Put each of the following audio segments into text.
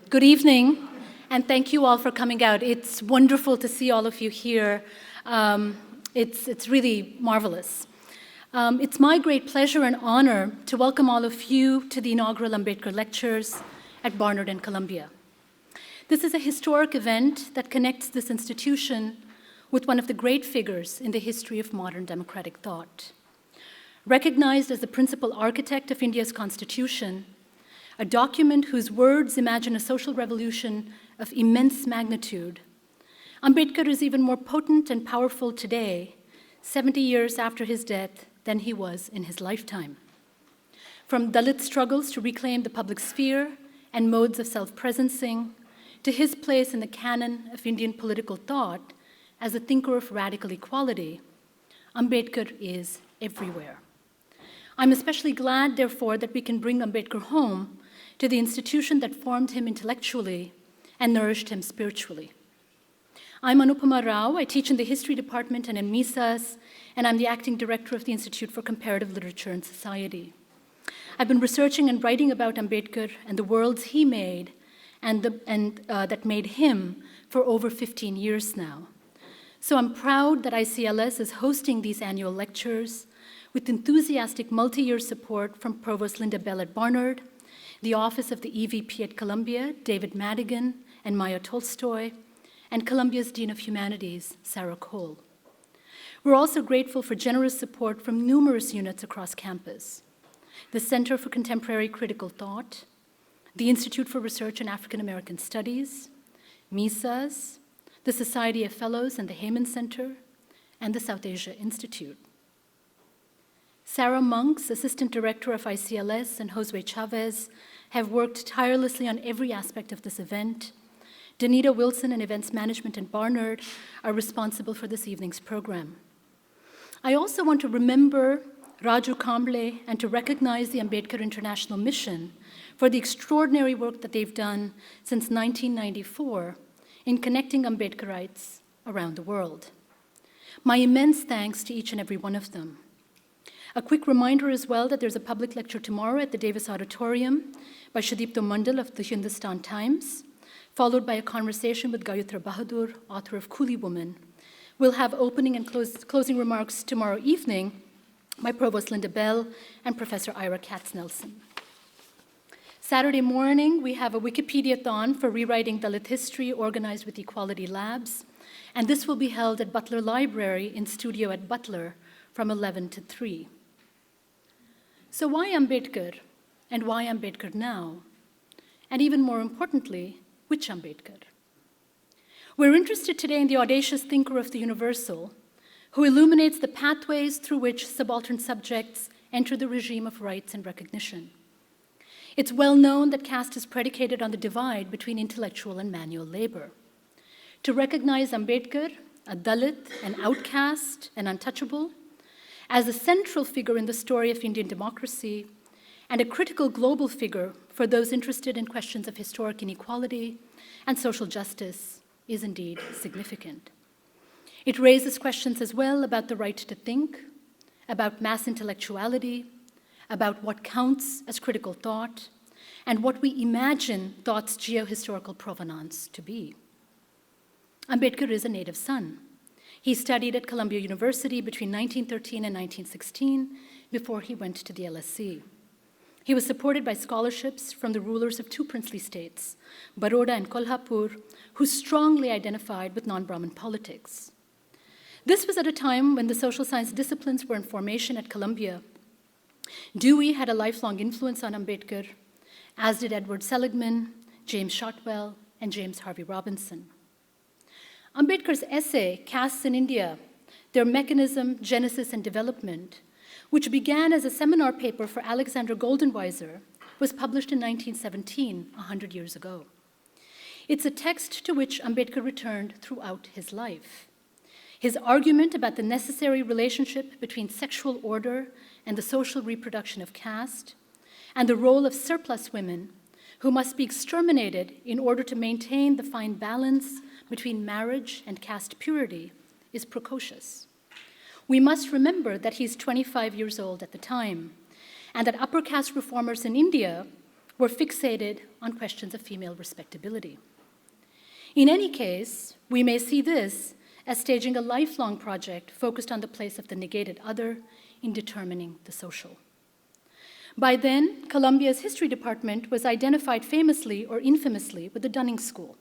Good evening, and thank you all for coming out. It's wonderful to see all of you here. It's really marvelous. It's my great pleasure and honor to welcome all of you to the Inaugural Ambedkar Lectures at Barnard and Columbia. This is a historic event that connects this institution with one of the great figures in the history of modern democratic thought. Recognized as the principal architect of India's constitution, a document whose words imagine a social revolution of immense magnitude, Ambedkar is even more potent and powerful today, 70 years after his death, than he was in his lifetime. From Dalit struggles to reclaim the public sphere and modes of self-presencing, to his place in the canon of Indian political thought as a thinker of radical equality, Ambedkar is everywhere. I'm especially glad, therefore, that we can bring Ambedkar home to the institution that formed him intellectually and nourished him spiritually. I'm Anupama Rao. I teach in the History Department and in MISAS, and I'm the acting director of the Institute for Comparative Literature and Society. I've been researching and writing about Ambedkar and the worlds he made and that made him for over 15 years now. So I'm proud that ICLS is hosting these annual lectures with enthusiastic multi-year support from Provost Linda Bell at Barnard, the Office of the EVP at Columbia, David Madigan and Maya Tolstoy, and Columbia's Dean of Humanities, Sarah Cole. We're also grateful for generous support from numerous units across campus: the Center for Contemporary Critical Thought, the Institute for Research in African American Studies, MISAS, the Society of Fellows and the Heyman Center, and the South Asia Institute. Sarah Monks, Assistant Director of ICLS, and Josue Chavez have worked tirelessly on every aspect of this event. Danita Wilson and Events Management and Barnard are responsible for this evening's program. I also want to remember Raju Kamble and to recognize the Ambedkar International Mission for the extraordinary work that they've done since 1994 in connecting Ambedkarites around the world. My immense thanks to each and every one of them. A quick reminder as well that there's a public lecture tomorrow at the Davis Auditorium by Shadipto Mandal of the Hindustan Times, followed by a conversation with Gayatri Bahadur, author of Coolie Woman. We'll have opening and closing remarks tomorrow evening by Provost Linda Bell and Professor Ira Katz-Nelson. Saturday morning, we have a Wikipedia-thon for rewriting Dalit history organized with Equality Labs, and this will be held at Butler Library in studio at Butler from 11 to 3. So why Ambedkar, and why Ambedkar now? And even more importantly, which Ambedkar? We're interested today in the audacious thinker of the universal, who illuminates the pathways through which subaltern subjects enter the regime of rights and recognition. It's well known that caste is predicated on the divide between intellectual and manual labor. To recognize Ambedkar, a Dalit, an outcast, an untouchable, as a central figure in the story of Indian democracy and a critical global figure for those interested in questions of historic inequality and social justice is indeed significant. It raises questions as well about the right to think, about mass intellectuality, about what counts as critical thought, and what we imagine thought's geohistorical provenance to be. Ambedkar is a native son. He studied at Columbia University between 1913 and 1916 before he went to the LSE. He was supported by scholarships from the rulers of two princely states, Baroda and Kolhapur, who strongly identified with non-Brahmin politics. This was at a time when the social science disciplines were in formation at Columbia. Dewey had a lifelong influence on Ambedkar, as did Edward Seligman, James Shotwell, and James Harvey Robinson. Ambedkar's essay, Castes in India, Their Mechanism, Genesis, and Development, which began as a seminar paper for Alexander Goldenweiser, was published in 1917, 100 years ago. It's a text to which Ambedkar returned throughout his life. His argument about the necessary relationship between sexual order and the social reproduction of caste, and the role of surplus women who must be exterminated in order to maintain the fine balance between marriage and caste purity, is precocious. We must remember that he's 25 years old at the time, and that upper caste reformers in India were fixated on questions of female respectability. In any case, we may see this as staging a lifelong project focused on the place of the negated other in determining the social. By then, Columbia's history department was identified famously or infamously with the Dunning School,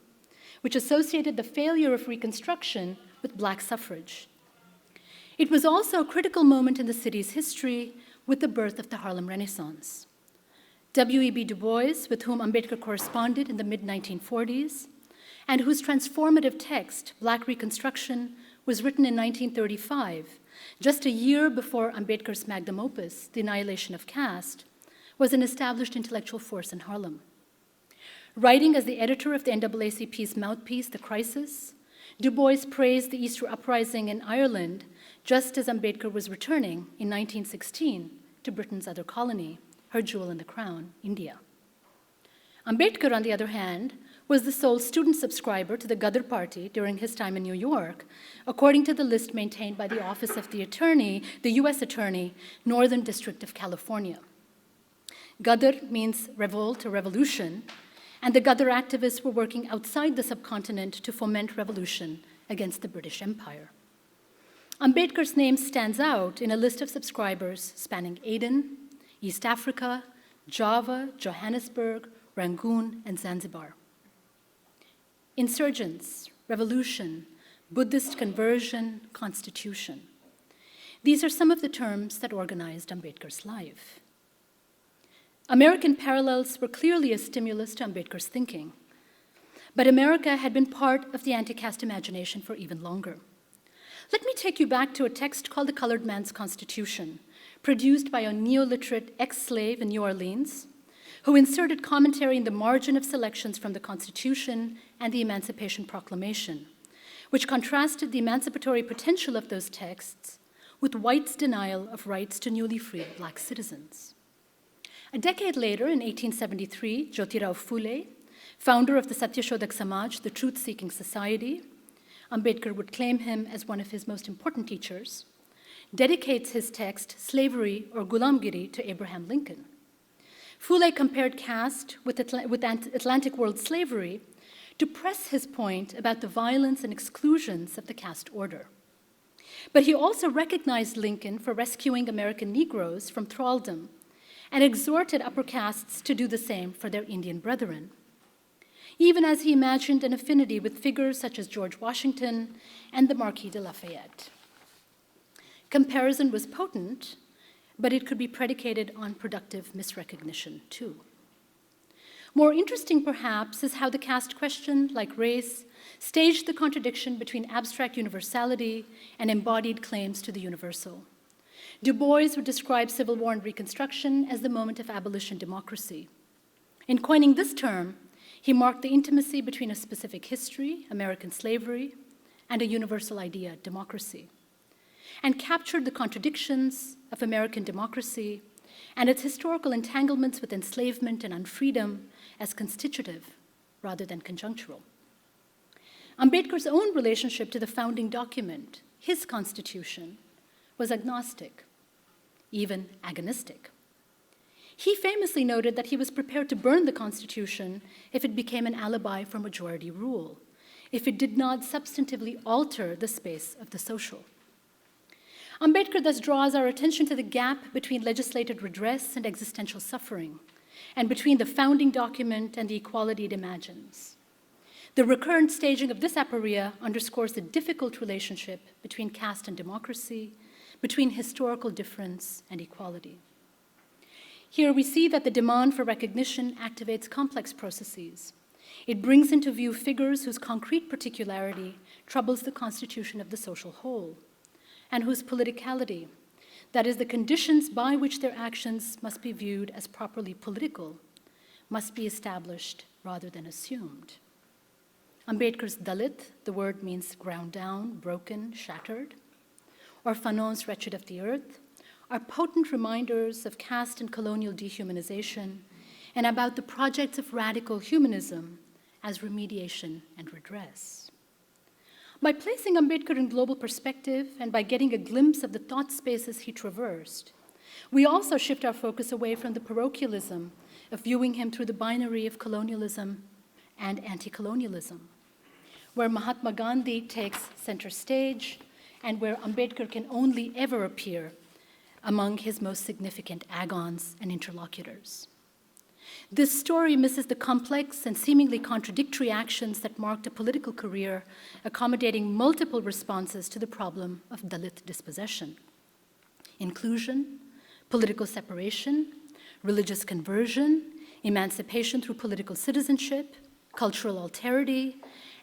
which associated the failure of Reconstruction with Black suffrage. It was also a critical moment in the city's history with the birth of the Harlem Renaissance. W.E.B. Du Bois, with whom Ambedkar corresponded in the mid-1940s, and whose transformative text, Black Reconstruction, was written in 1935, just a year before Ambedkar's magnum opus, The Annihilation of Caste, was an established intellectual force in Harlem. Writing as the editor of the NAACP's mouthpiece, The Crisis, Du Bois praised the Easter Uprising in Ireland just as Ambedkar was returning in 1916 to Britain's other colony, her jewel in the crown, India. Ambedkar, on the other hand, was the sole student subscriber to the Ghadar Party during his time in New York, according to the list maintained by the Office of the U.S. Attorney, Northern District of California. Ghadar means revolt or revolution, and the Ghadar activists were working outside the subcontinent to foment revolution against the British Empire. Ambedkar's name stands out in a list of subscribers spanning Aden, East Africa, Java, Johannesburg, Rangoon, and Zanzibar. Insurgents, revolution, Buddhist conversion, constitution. These are some of the terms that organized Ambedkar's life. American parallels were clearly a stimulus to Ambedkar's thinking, but America had been part of the anti-caste imagination for even longer. Let me take you back to a text called The Colored Man's Constitution, produced by a neo-literate ex-slave in New Orleans, who inserted commentary in the margin of selections from the Constitution and the Emancipation Proclamation, which contrasted the emancipatory potential of those texts with whites' denial of rights to newly freed Black citizens. A decade later, in 1873, Jyotirao Phule, founder of the Satyashodhak Samaj, the truth-seeking society, Ambedkar would claim him as one of his most important teachers, dedicates his text, Slavery or Gulamgiri, to Abraham Lincoln. Phule compared caste with Atlantic world slavery to press his point about the violence and exclusions of the caste order. But he also recognized Lincoln for rescuing American Negroes from thraldom and exhorted upper castes to do the same for their Indian brethren, even as he imagined an affinity with figures such as George Washington and the Marquis de Lafayette. Comparison was potent, but it could be predicated on productive misrecognition too. More interesting, perhaps, is how the caste question, like race, staged the contradiction between abstract universality and embodied claims to the universal. Du Bois would describe Civil War and Reconstruction as the moment of abolition democracy. In coining this term, he marked the intimacy between a specific history, American slavery, and a universal idea, democracy, and captured the contradictions of American democracy and its historical entanglements with enslavement and unfreedom as constitutive rather than conjunctural. Ambedkar's own relationship to the founding document, his constitution, was agnostic, even agonistic. He famously noted that he was prepared to burn the Constitution if it became an alibi for majority rule, if it did not substantively alter the space of the social. Ambedkar thus draws our attention to the gap between legislated redress and existential suffering, and between the founding document and the equality it imagines. The recurrent staging of this aporia underscores the difficult relationship between caste and democracy, between historical difference and equality. Here we see that the demand for recognition activates complex processes. It brings into view figures whose concrete particularity troubles the constitution of the social whole, and whose politicality, that is, the conditions by which their actions must be viewed as properly political, must be established rather than assumed. Ambedkar's Dalit, the word means ground down, broken, shattered, or Fanon's wretched of the earth, are potent reminders of caste and colonial dehumanization and about the projects of radical humanism as remediation and redress. By placing Ambedkar in global perspective and by getting a glimpse of the thought spaces he traversed, we also shift our focus away from the parochialism of viewing him through the binary of colonialism and anti-colonialism, where Mahatma Gandhi takes center stage and where Ambedkar can only ever appear among his most significant agons and interlocutors. This story misses the complex and seemingly contradictory actions that marked a political career accommodating multiple responses to the problem of Dalit dispossession: inclusion, political separation, religious conversion, emancipation through political citizenship, cultural alterity,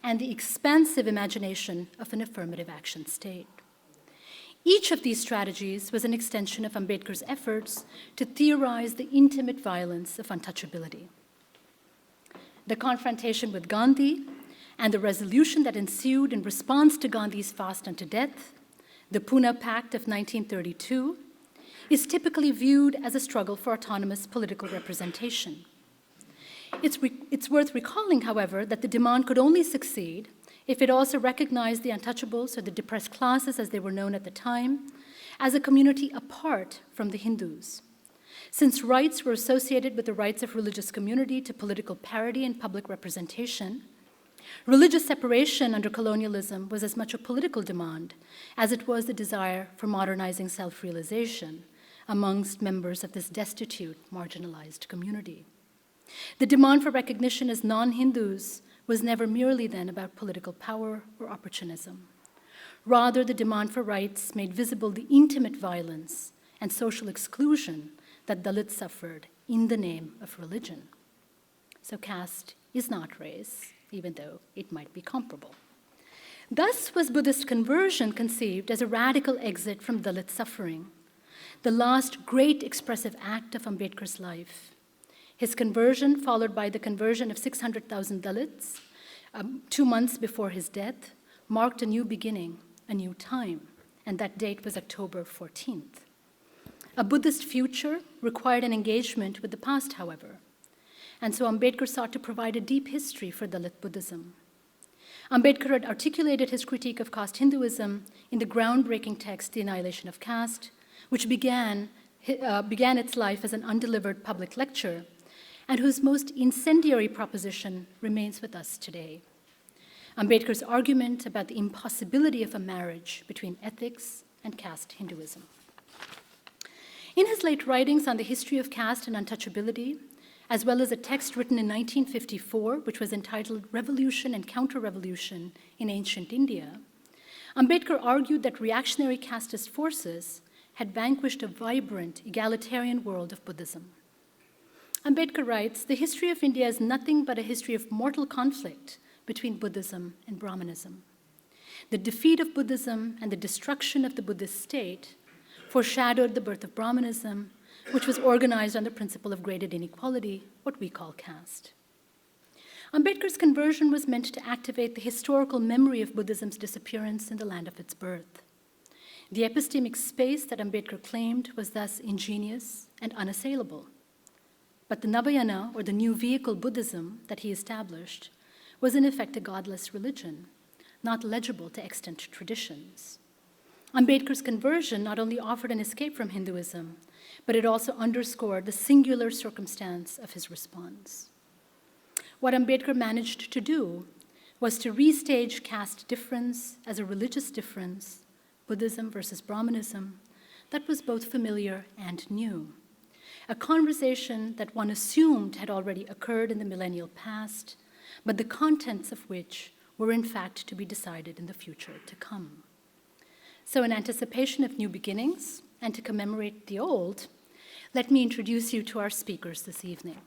and the expansive imagination of an affirmative action state. Each of these strategies was an extension of Ambedkar's efforts to theorize the intimate violence of untouchability. The confrontation with Gandhi and the resolution that ensued in response to Gandhi's fast unto death, the Pune Pact of 1932, is typically viewed as a struggle for autonomous political representation. It's worth recalling, however, that the demand could only succeed if it also recognized the untouchables, or the depressed classes as they were known at the time, as a community apart from the Hindus. Since rights were associated with the rights of religious community to political parity and public representation, religious separation under colonialism was as much a political demand as it was the desire for modernizing self-realization amongst members of this destitute, marginalized community. The demand for recognition as non-Hindus was never merely then about political power or opportunism. Rather, the demand for rights made visible the intimate violence and social exclusion that Dalits suffered in the name of religion. So caste is not race, even though it might be comparable. Thus was Buddhist conversion conceived as a radical exit from Dalit suffering, the last great expressive act of Ambedkar's life. His conversion, followed by the conversion of 600,000 Dalits 2 months before his death, marked a new beginning, a new time, and that date was October 14th. A Buddhist future required an engagement with the past, however, and so Ambedkar sought to provide a deep history for Dalit Buddhism. Ambedkar had articulated his critique of caste Hinduism in the groundbreaking text, The Annihilation of Caste, which began its life as an undelivered public lecture, and whose most incendiary proposition remains with us today. Ambedkar's argument about the impossibility of a marriage between ethics and caste Hinduism. In his late writings on the history of caste and untouchability, as well as a text written in 1954, which was entitled Revolution and Counter-Revolution in Ancient India, Ambedkar argued that reactionary casteist forces had vanquished a vibrant, egalitarian world of Buddhism. Ambedkar writes, "The history of India is nothing but a history of mortal conflict between Buddhism and Brahmanism. The defeat of Buddhism and the destruction of the Buddhist state foreshadowed the birth of Brahmanism, which was organized on the principle of graded inequality, what we call caste." Ambedkar's conversion was meant to activate the historical memory of Buddhism's disappearance in the land of its birth. The epistemic space that Ambedkar claimed was thus ingenious and unassailable. But the Navayana, or the new vehicle Buddhism that he established, was in effect a godless religion, not legible to extant traditions. Ambedkar's conversion not only offered an escape from Hinduism, but it also underscored the singular circumstance of his response. What Ambedkar managed to do was to restage caste difference as a religious difference, Buddhism versus Brahmanism, that was both familiar and new. A conversation that one assumed had already occurred in the millennial past, but the contents of which were in fact to be decided in the future to come. So in anticipation of new beginnings and to commemorate the old, let me introduce you to our speakers this evening.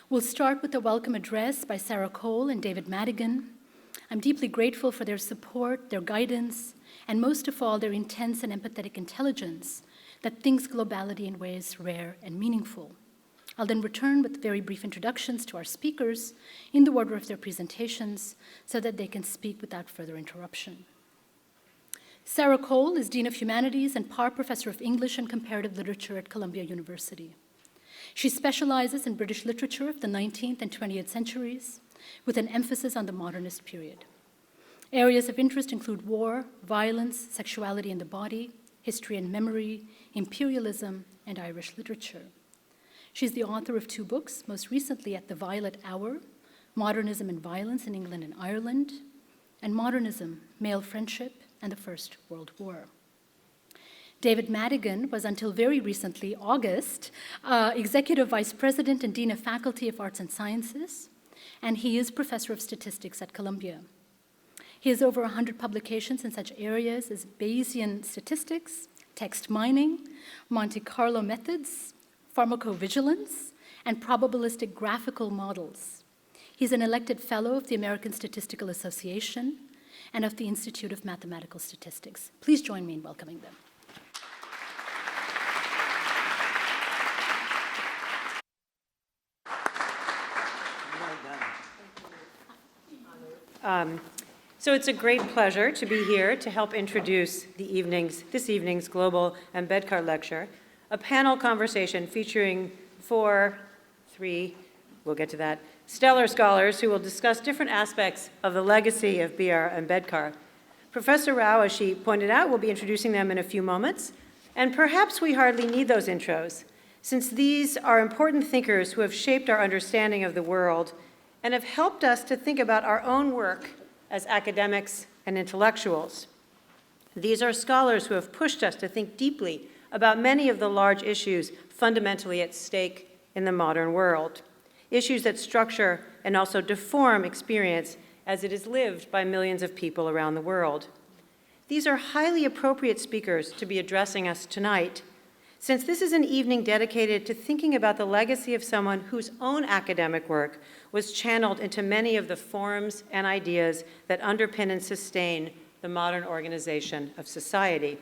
We'll start with a welcome address by Sarah Cole and David Madigan. I'm deeply grateful for their support, their guidance, and most of all, their intense and empathetic intelligence that thinks globality in ways rare and meaningful. I'll then return with very brief introductions to our speakers in the order of their presentations so that they can speak without further interruption. Sarah Cole is Dean of Humanities and Parr Professor of English and Comparative Literature at Columbia University. She specializes in British literature of the 19th and 20th centuries, with an emphasis on the modernist period. Areas of interest include war, violence, sexuality and the body, history and memory, imperialism, and Irish literature. She's the author of 2 books, most recently At the Violet Hour, Modernism and Violence in England and Ireland, and Modernism, Male Friendship and the First World War. David Madigan was until very recently, August, Executive Vice President and Dean of Faculty of Arts and Sciences, and he is Professor of Statistics at Columbia. He has over 100 publications in such areas as Bayesian statistics, text mining, Monte Carlo methods, pharmacovigilance, and probabilistic graphical models. He's an elected fellow of the American Statistical Association and of the Institute of Mathematical Statistics. Please join me in welcoming them. So it's a great pleasure to be here to help introduce this evening's Global Ambedkar lecture, a panel conversation featuring 3, we'll get to that, stellar scholars who will discuss different aspects of the legacy of B.R. Ambedkar. Professor Rao, as she pointed out, will be introducing them in a few moments, and perhaps we hardly need those intros, since these are important thinkers who have shaped our understanding of the world and have helped us to think about our own work as academics and intellectuals. These are scholars who have pushed us to think deeply about many of the large issues fundamentally at stake in the modern world, issues that structure and also deform experience as it is lived by millions of people around the world. These are highly appropriate speakers to be addressing us tonight, since this is an evening dedicated to thinking about the legacy of someone whose own academic work was channeled into many of the forms and ideas that underpin and sustain the modern organization of society.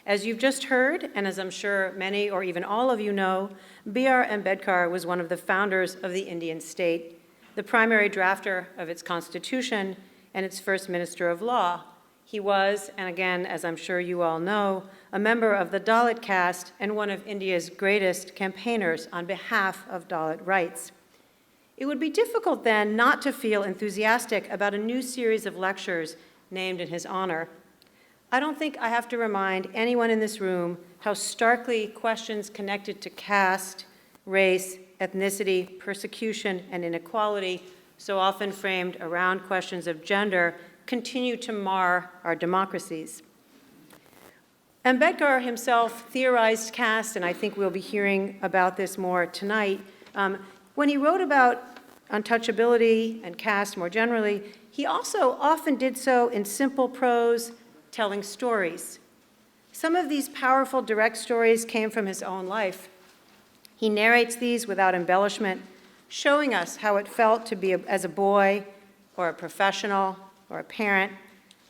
As you've just heard, and as I'm sure many or even all of you know, B.R. Ambedkar was one of the founders of the Indian state, the primary drafter of its constitution, and its first minister of law. He was, and again, as I'm sure you all know, a member of the Dalit caste and one of India's greatest campaigners on behalf of Dalit rights. It would be difficult then not to feel enthusiastic about a new series of lectures named in his honor. I don't think I have to remind anyone in this room how starkly questions connected to caste, race, ethnicity, persecution, and inequality, so often framed around questions of gender, continue to mar our democracies. Ambedkar himself theorized caste, and I think we'll be hearing about this more tonight. When he wrote about untouchability and caste more generally, he also often did so in simple prose, telling stories. Some of these powerful direct stories came from his own life. He narrates these without embellishment, showing us how it felt to be as a boy or a professional or a parent,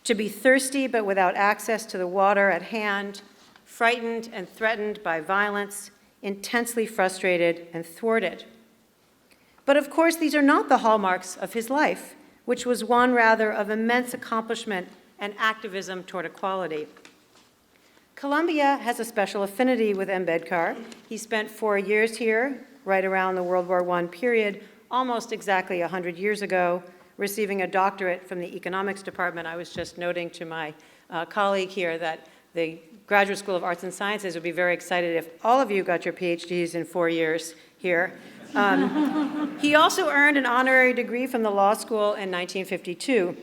to be thirsty but without access to the water at hand, frightened and threatened by violence, intensely frustrated and thwarted. But of course, these are not the hallmarks of his life, which was one rather of immense accomplishment and activism toward equality. Columbia has a special affinity with Ambedkar. He spent 4 years here, right around the World War I period, almost exactly 100 years ago, receiving a doctorate from the economics department. I was just noting to my colleague here that the Graduate School of Arts and Sciences would be very excited if all of you got your PhDs in 4 years here. He also earned an honorary degree from the law school in 1952.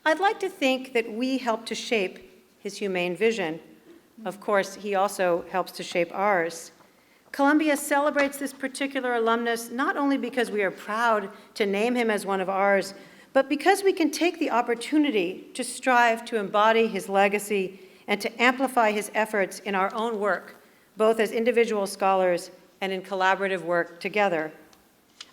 I'd like to think that we helped to shape his humane vision. Of course, he also helps to shape ours. Columbia celebrates this particular alumnus not only because we are proud to name him as one of ours, but because we can take the opportunity to strive to embody his legacy and to amplify his efforts in our own work, both as individual scholars and in collaborative work together.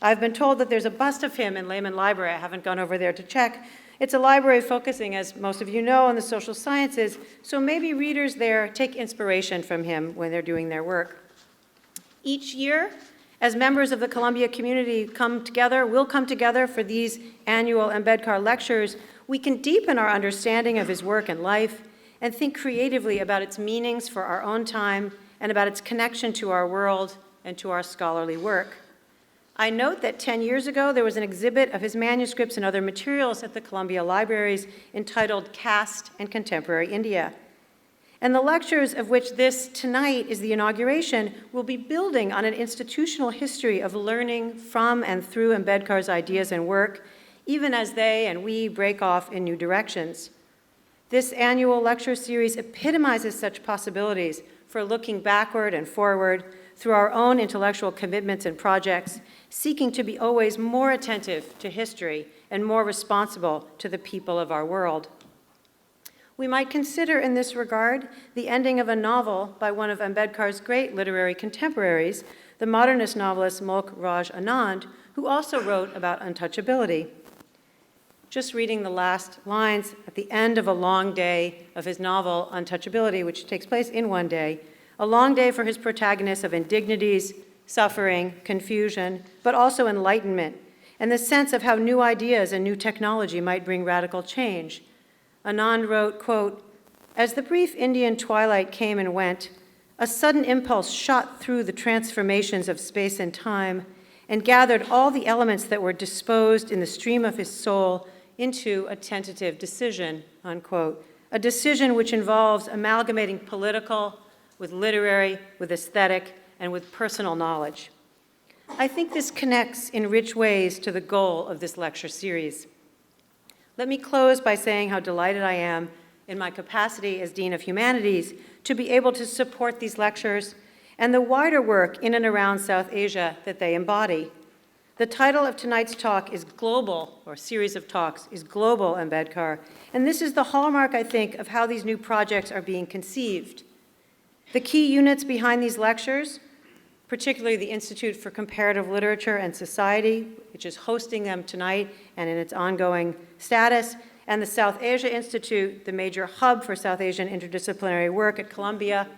I've been told that there's a bust of him in Lehman Library. I haven't gone over there to check. It's a library focusing, as most of you know, on the social sciences, so maybe readers there take inspiration from him when they're doing their work. Each year, as members of the Columbia community will come together for these annual Ambedkar lectures, we can deepen our understanding of his work and life and think creatively about its meanings for our own time and about its connection to our world and to our scholarly work. I note that 10 years ago, there was an exhibit of his manuscripts and other materials at the Columbia Libraries entitled Caste and Contemporary India. And the lectures, of which this tonight is the inauguration, will be building on an institutional history of learning from and through Ambedkar's ideas and work, even as they and we break off in new directions. This annual lecture series epitomizes such possibilities for looking backward and forward through our own intellectual commitments and projects, seeking to be always more attentive to history and more responsible to the people of our world. We might consider in this regard the ending of a novel by one of Ambedkar's great literary contemporaries, the modernist novelist Mulk Raj Anand, who also wrote about untouchability. Just reading the last lines at the end of a long day of his novel Untouchability, which takes place in one day, a long day for his protagonist of indignities, suffering, confusion, but also enlightenment, and the sense of how new ideas and new technology might bring radical change. Anand wrote, quote, "As the brief Indian twilight came and went, a sudden impulse shot through the transformations of space and time and gathered all the elements that were disposed in the stream of his soul into a tentative decision," unquote, a decision which involves amalgamating political with literary, with aesthetic, and with personal knowledge. I think this connects in rich ways to the goal of this lecture series. Let me close by saying how delighted I am in my capacity as Dean of Humanities to be able to support these lectures and the wider work in and around South Asia that they embody. The title of tonight's talk is Global, or series of talks, is Global Ambedkar, and this is the hallmark, I think, of how these new projects are being conceived. The key units behind these lectures, particularly the Institute for Comparative Literature and Society, which is hosting them tonight and in its ongoing status, and the South Asia Institute, the major hub for South Asian interdisciplinary work at Columbia,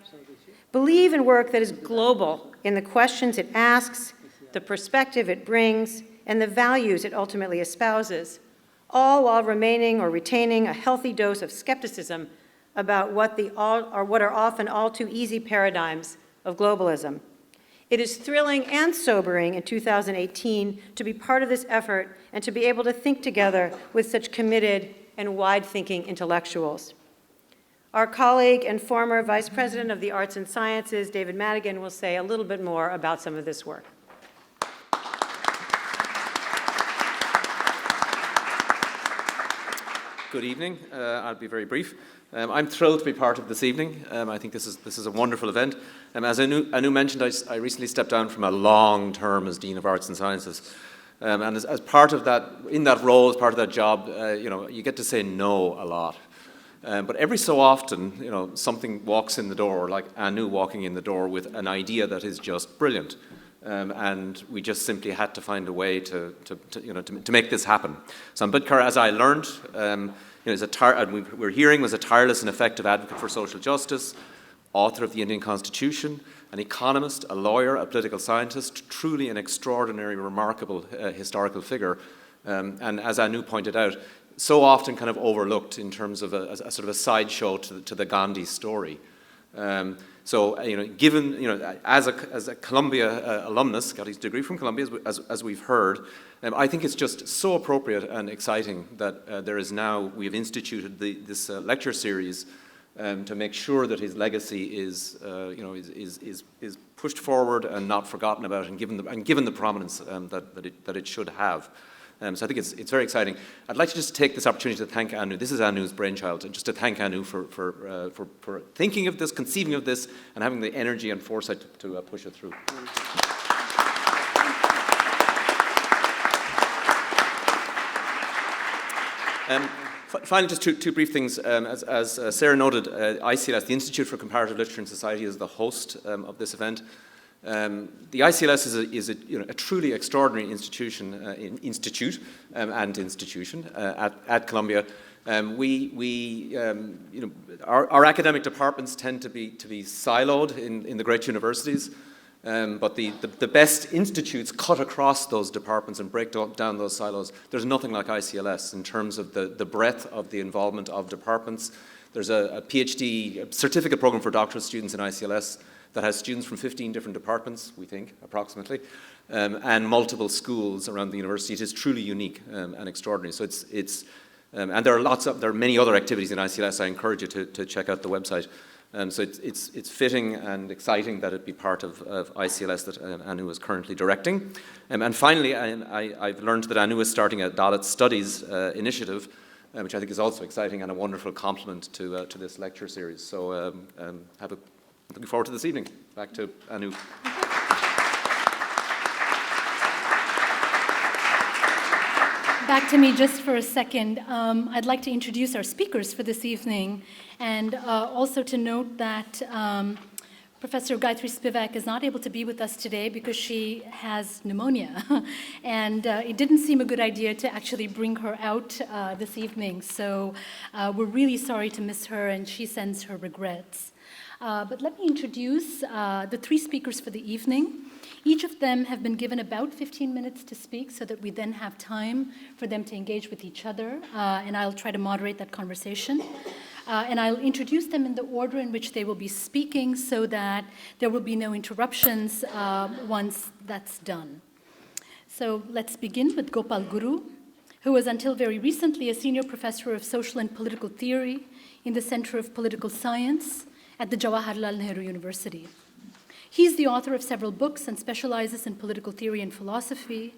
believe in work that is global in the questions it asks, the perspective it brings, and the values it ultimately espouses, all while remaining or retaining a healthy dose of skepticism about what are often all too easy paradigms of globalism. It is thrilling and sobering in 2018 to be part of this effort and to be able to think together with such committed and wide-thinking intellectuals. Our colleague and former Vice President of the Arts and Sciences, David Madigan, will say a little bit more about some of this work. Good evening. I'll be very brief. I'm thrilled to be part of this evening. I think this is a wonderful event. As Anu mentioned, I recently stepped down from a long term as Dean of Arts and Sciences. And as part of that, in that role, as part of that job, you get to say no a lot. But every so often, something walks in the door, like Anu walking in the door with an idea that is just brilliant. And we just simply had to find a way to make this happen. So Ambedkar, as I learned, we're hearing, was a tireless and effective advocate for social justice, author of the Indian Constitution, an economist, a lawyer, a political scientist, truly an extraordinary, remarkable historical figure. And as Anu pointed out, so often kind of overlooked in terms of a sort of a sideshow to the Gandhi story. So, given, as a Columbia alumnus, got his degree from Columbia, as we've heard, I think it's just so appropriate and exciting that we have instituted this lecture series to make sure that his legacy is pushed forward and not forgotten about, and given the prominence that it should have. So I think it's very exciting. I'd like to just take this opportunity to thank Anu. This is Anu's brainchild, and just to thank Anu for thinking of this, conceiving of this, and having the energy and foresight to push it through. Finally, just two brief things. As Sarah noted, ICLS, the Institute for Comparative Literature and Society, is the host of this event. The ICLS is a truly extraordinary institution at Columbia. Our academic departments tend to be siloed in the great universities, but the best institutes cut across those departments and break down those silos. There's nothing like ICLS in terms of the breadth of the involvement of departments. There's a PhD certificate program for doctoral students in ICLS that has students from 15 different departments, we think, approximately, and multiple schools around the university. It is truly unique and extraordinary. So and there are many other activities in ICLS. I encourage you to check out the website. So it's fitting and exciting that it be part of ICLS that Anu is currently directing. And finally, I've learned that Anu is starting a Dalit Studies initiative, which I think is also exciting and a wonderful complement to this lecture series. So looking forward to this evening. Back to Anu. Back to me just for a second. I'd like to introduce our speakers for this evening, and also to note that Professor Gayatri Spivak is not able to be with us today because she has pneumonia, and it didn't seem a good idea to actually bring her out this evening. So we're really sorry to miss her, and she sends her regrets. But let me introduce the three speakers for the evening. Each of them have been given about 15 minutes to speak so that we then have time for them to engage with each other, and I'll try to moderate that conversation. And I'll introduce them in the order in which they will be speaking so that there will be no interruptions once that's done. So let's begin with Gopal Guru, who was until very recently a senior professor of social and political theory in the Center of Political Science at the Jawaharlal Nehru University. He's the author of several books and specializes in political theory and philosophy,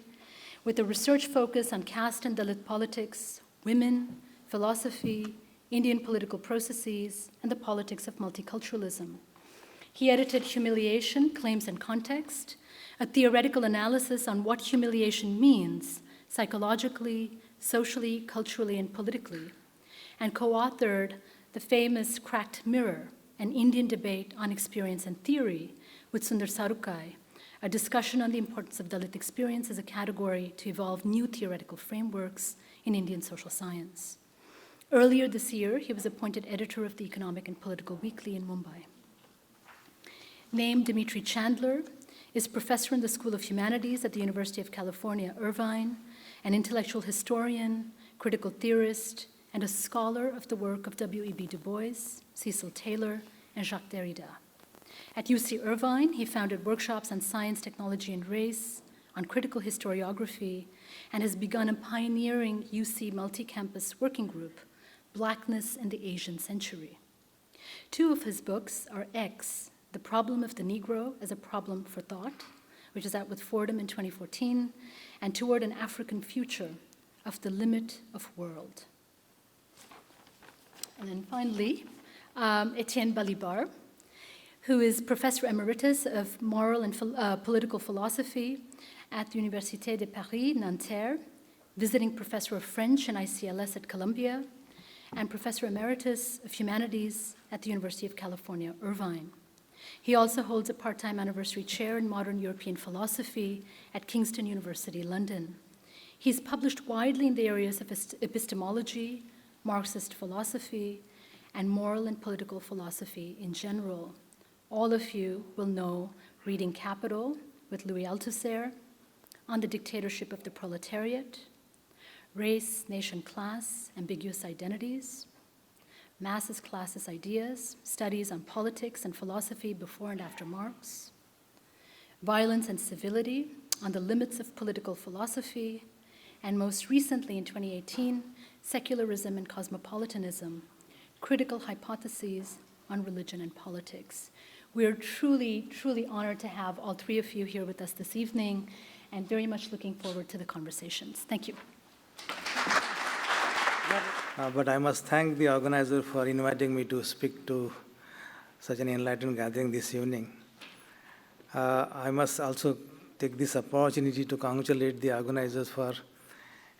with a research focus on caste and Dalit politics, women, philosophy, Indian political processes, and the politics of multiculturalism. He edited Humiliation, Claims and Context, a theoretical analysis on what humiliation means psychologically, socially, culturally, and politically, and co-authored the famous Cracked Mirror, an Indian debate on experience and theory, with Sundar Sarukkai, a discussion on the importance of Dalit experience as a category to evolve new theoretical frameworks in Indian social science. Earlier this year, he was appointed editor of the Economic and Political Weekly in Mumbai. Named Dimitri Chandler is professor in the School of Humanities at the University of California, Irvine, an intellectual historian, critical theorist, and a scholar of the work of W.E.B. Du Bois, Cecil Taylor, and Jacques Derrida. At UC Irvine, he founded workshops on science, technology, and race, on critical historiography, and has begun a pioneering UC multi-campus working group, Blackness in the Asian Century. Two of his books are X, The Problem of the Negro as a Problem for Thought, which is out with Fordham in 2014, and Toward an African Future, Of the Limit of World. And then finally, Étienne Balibar, who is Professor Emeritus of Moral and Political Philosophy at the Université de Paris, Nanterre, visiting Professor of French and ICLS at Columbia, and Professor Emeritus of Humanities at the University of California, Irvine. He also holds a part-time anniversary chair in modern European philosophy at Kingston University, London. He's published widely in the areas of epistemology, Marxist philosophy, and moral and political philosophy in general. All of you will know Reading Capital with Louis Althusser, On the Dictatorship of the Proletariat, Race, Nation, Class, Ambiguous Identities, Masses, Classes, Ideas, Studies on Politics and Philosophy Before and After Marx, Violence and Civility, On the Limits of Political Philosophy, and most recently in 2018, Secularism and Cosmopolitanism, Critical Hypotheses on Religion and Politics. We're truly, truly honored to have all three of you here with us this evening, and very much looking forward to the conversations. Thank you. But I must thank the organizer for inviting me to speak to such an enlightened gathering this evening. I must also take this opportunity to congratulate the organizers for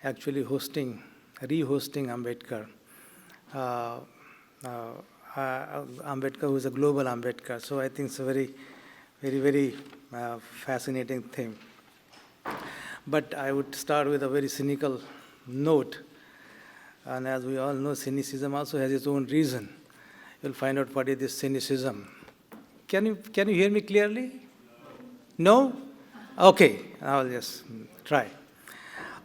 actually re-hosting Ambedkar. Ambedkar, who is a global Ambedkar. So I think it's a very, very, very fascinating thing. But I would start with a very cynical note. And as we all know, cynicism also has its own reason. You'll find out what is this cynicism. Can you hear me clearly? No? Okay, I'll just try.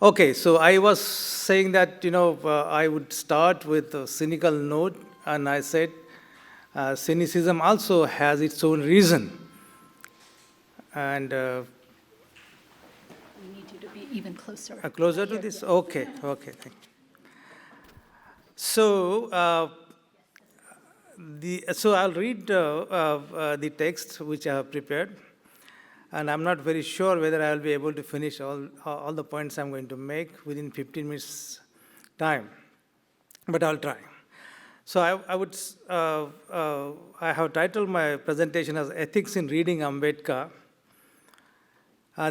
Okay, so I was saying that, I would start with a cynical note, and I said cynicism also has its own reason. And We need you to be even closer. Closer to this? Okay, thank you. So So I'll read the text which I have prepared, and I'm not very sure whether I'll be able to finish all the points I'm going to make within 15 minutes time, but I'll try. So I have titled my presentation as Ethics in Reading Ambedkar.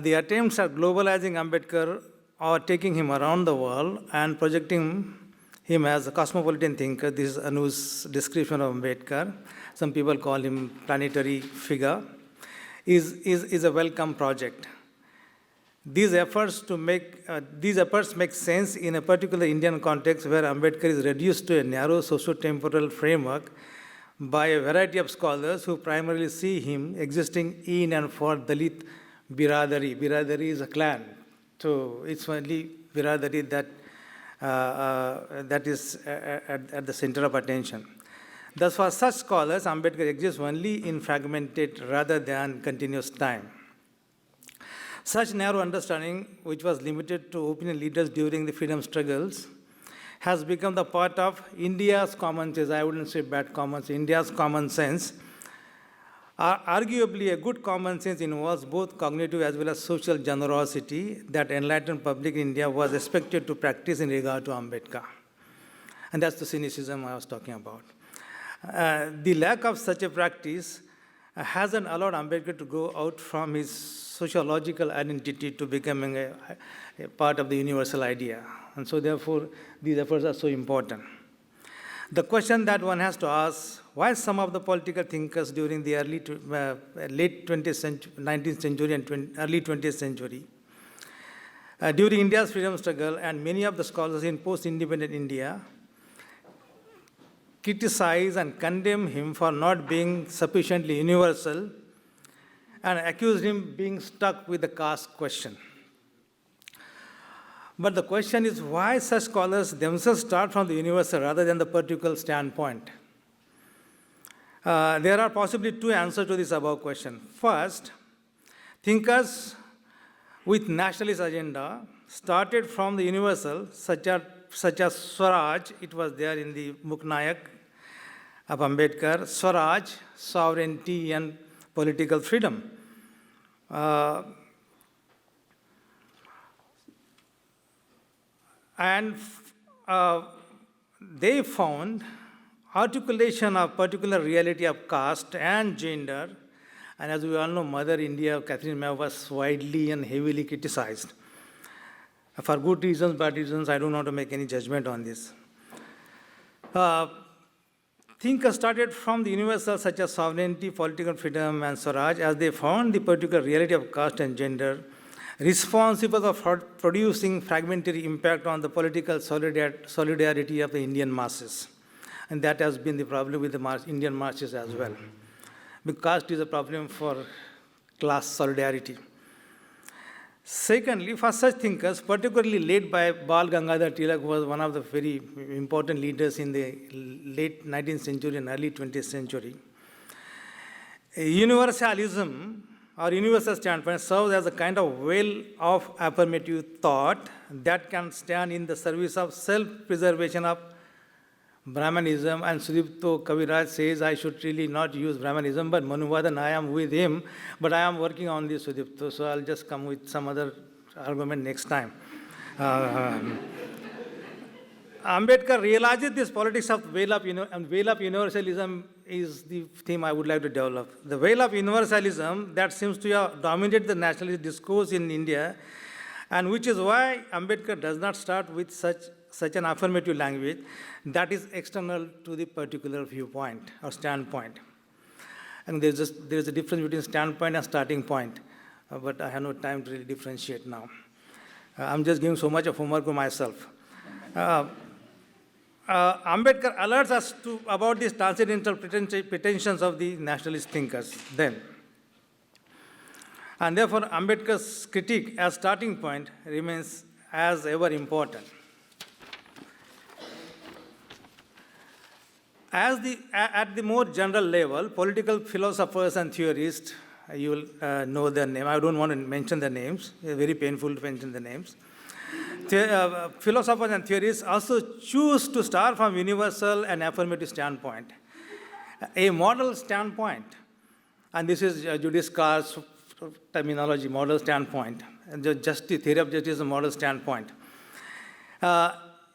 The attempts at globalizing Ambedkar or taking him around the world and projecting him as a cosmopolitan thinker. This is Anu's description of Ambedkar. Some people call him planetary figure. Is a welcome project. These efforts make sense in a particular Indian context where Ambedkar is reduced to a narrow socio-temporal framework by a variety of scholars who primarily see him existing in and for Dalit Biradari. Biradari is a clan, so it's only Biradari that is at the center of attention. Thus, for such scholars, Ambedkar exists only in fragmented rather than continuous time. Such narrow understanding, which was limited to opinion leaders during the freedom struggles, has become the part of India's common sense. I wouldn't say bad common sense, India's common sense. Arguably, a good common sense involves both cognitive as well as social generosity that enlightened public in India was expected to practice in regard to Ambedkar. And that's the cynicism I was talking about. The lack of such a practice hasn't allowed Ambedkar to go out from his sociological identity to becoming a part of the universal idea. And so therefore, these efforts are so important. The question that one has to ask, why some of the political thinkers during the late 20th century, 19th century and early 20th century, during India's freedom struggle, and many of the scholars in post-independent India, criticize and condemn him for not being sufficiently universal and accuse him being stuck with the caste question. But the question is why such scholars themselves start from the universal rather than the particular standpoint. There are possibly two answers to this above question. First, thinkers with nationalist agenda started from the universal, such as Swaraj. It was there in the Muknayak of Ambedkar. Swaraj, sovereignty and political freedom. They found articulation of particular reality of caste and gender, and as we all know, Mother India, Catherine Mew, was widely and heavily criticized. For good reasons, bad reasons, I don't want to make any judgment on this. Thinkers started from the universal such as sovereignty, political freedom, and Swaraj, as they found the particular reality of caste and gender responsible for producing fragmentary impact on the political solidarity of the Indian masses. And that has been the problem with the Indian masses as well. Because caste is a problem for class solidarity. Secondly, for such thinkers, particularly led by Bal Gangadhar Tilak, who was one of the very important leaders in the late 19th century and early 20th century, universalism or universal standpoint serves as a kind of well of affirmative thought that can stand in the service of self-preservation of Brahmanism. And Sudipto Kaviraj says, I should really not use Brahmanism, but Manuvadan, I am with him, but I am working on this, Sudipto, so I'll just come with some other argument next time. Ambedkar realizes this politics of veil of universalism is the theme I would like to develop. The veil of universalism that seems to have dominated the nationalist discourse in India, and which is why Ambedkar does not start with such an affirmative language that is external to the particular viewpoint or standpoint. And there's a difference between standpoint and starting point, but I have no time to really differentiate now. I'm just giving so much of homework to myself. Ambedkar alerts us about these transcendental pretensions of the nationalist thinkers then. And therefore, Ambedkar's critique as starting point remains as ever important. At the more general level, political philosophers and theorists, you will know their name. I don't want to mention their names. It's very painful to mention the names. Philosophers and theorists also choose to start from universal and affirmative standpoint. a model standpoint, and this is Judith Carr's terminology, model standpoint, and the justice, theory of justice is a model standpoint.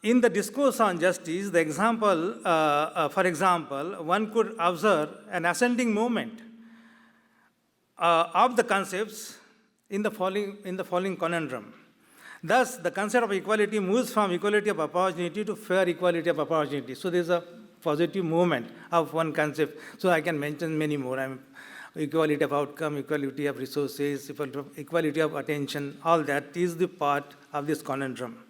In the discourse on justice, the example, for example, one could observe an ascending movement of the concepts in the following conundrum. Thus, the concept of equality moves from equality of opportunity to fair equality of opportunity. So there is a positive movement of one concept. So I can mention many more. Equality of outcome, equality of resources, equality of attention, all that is the part of this conundrum.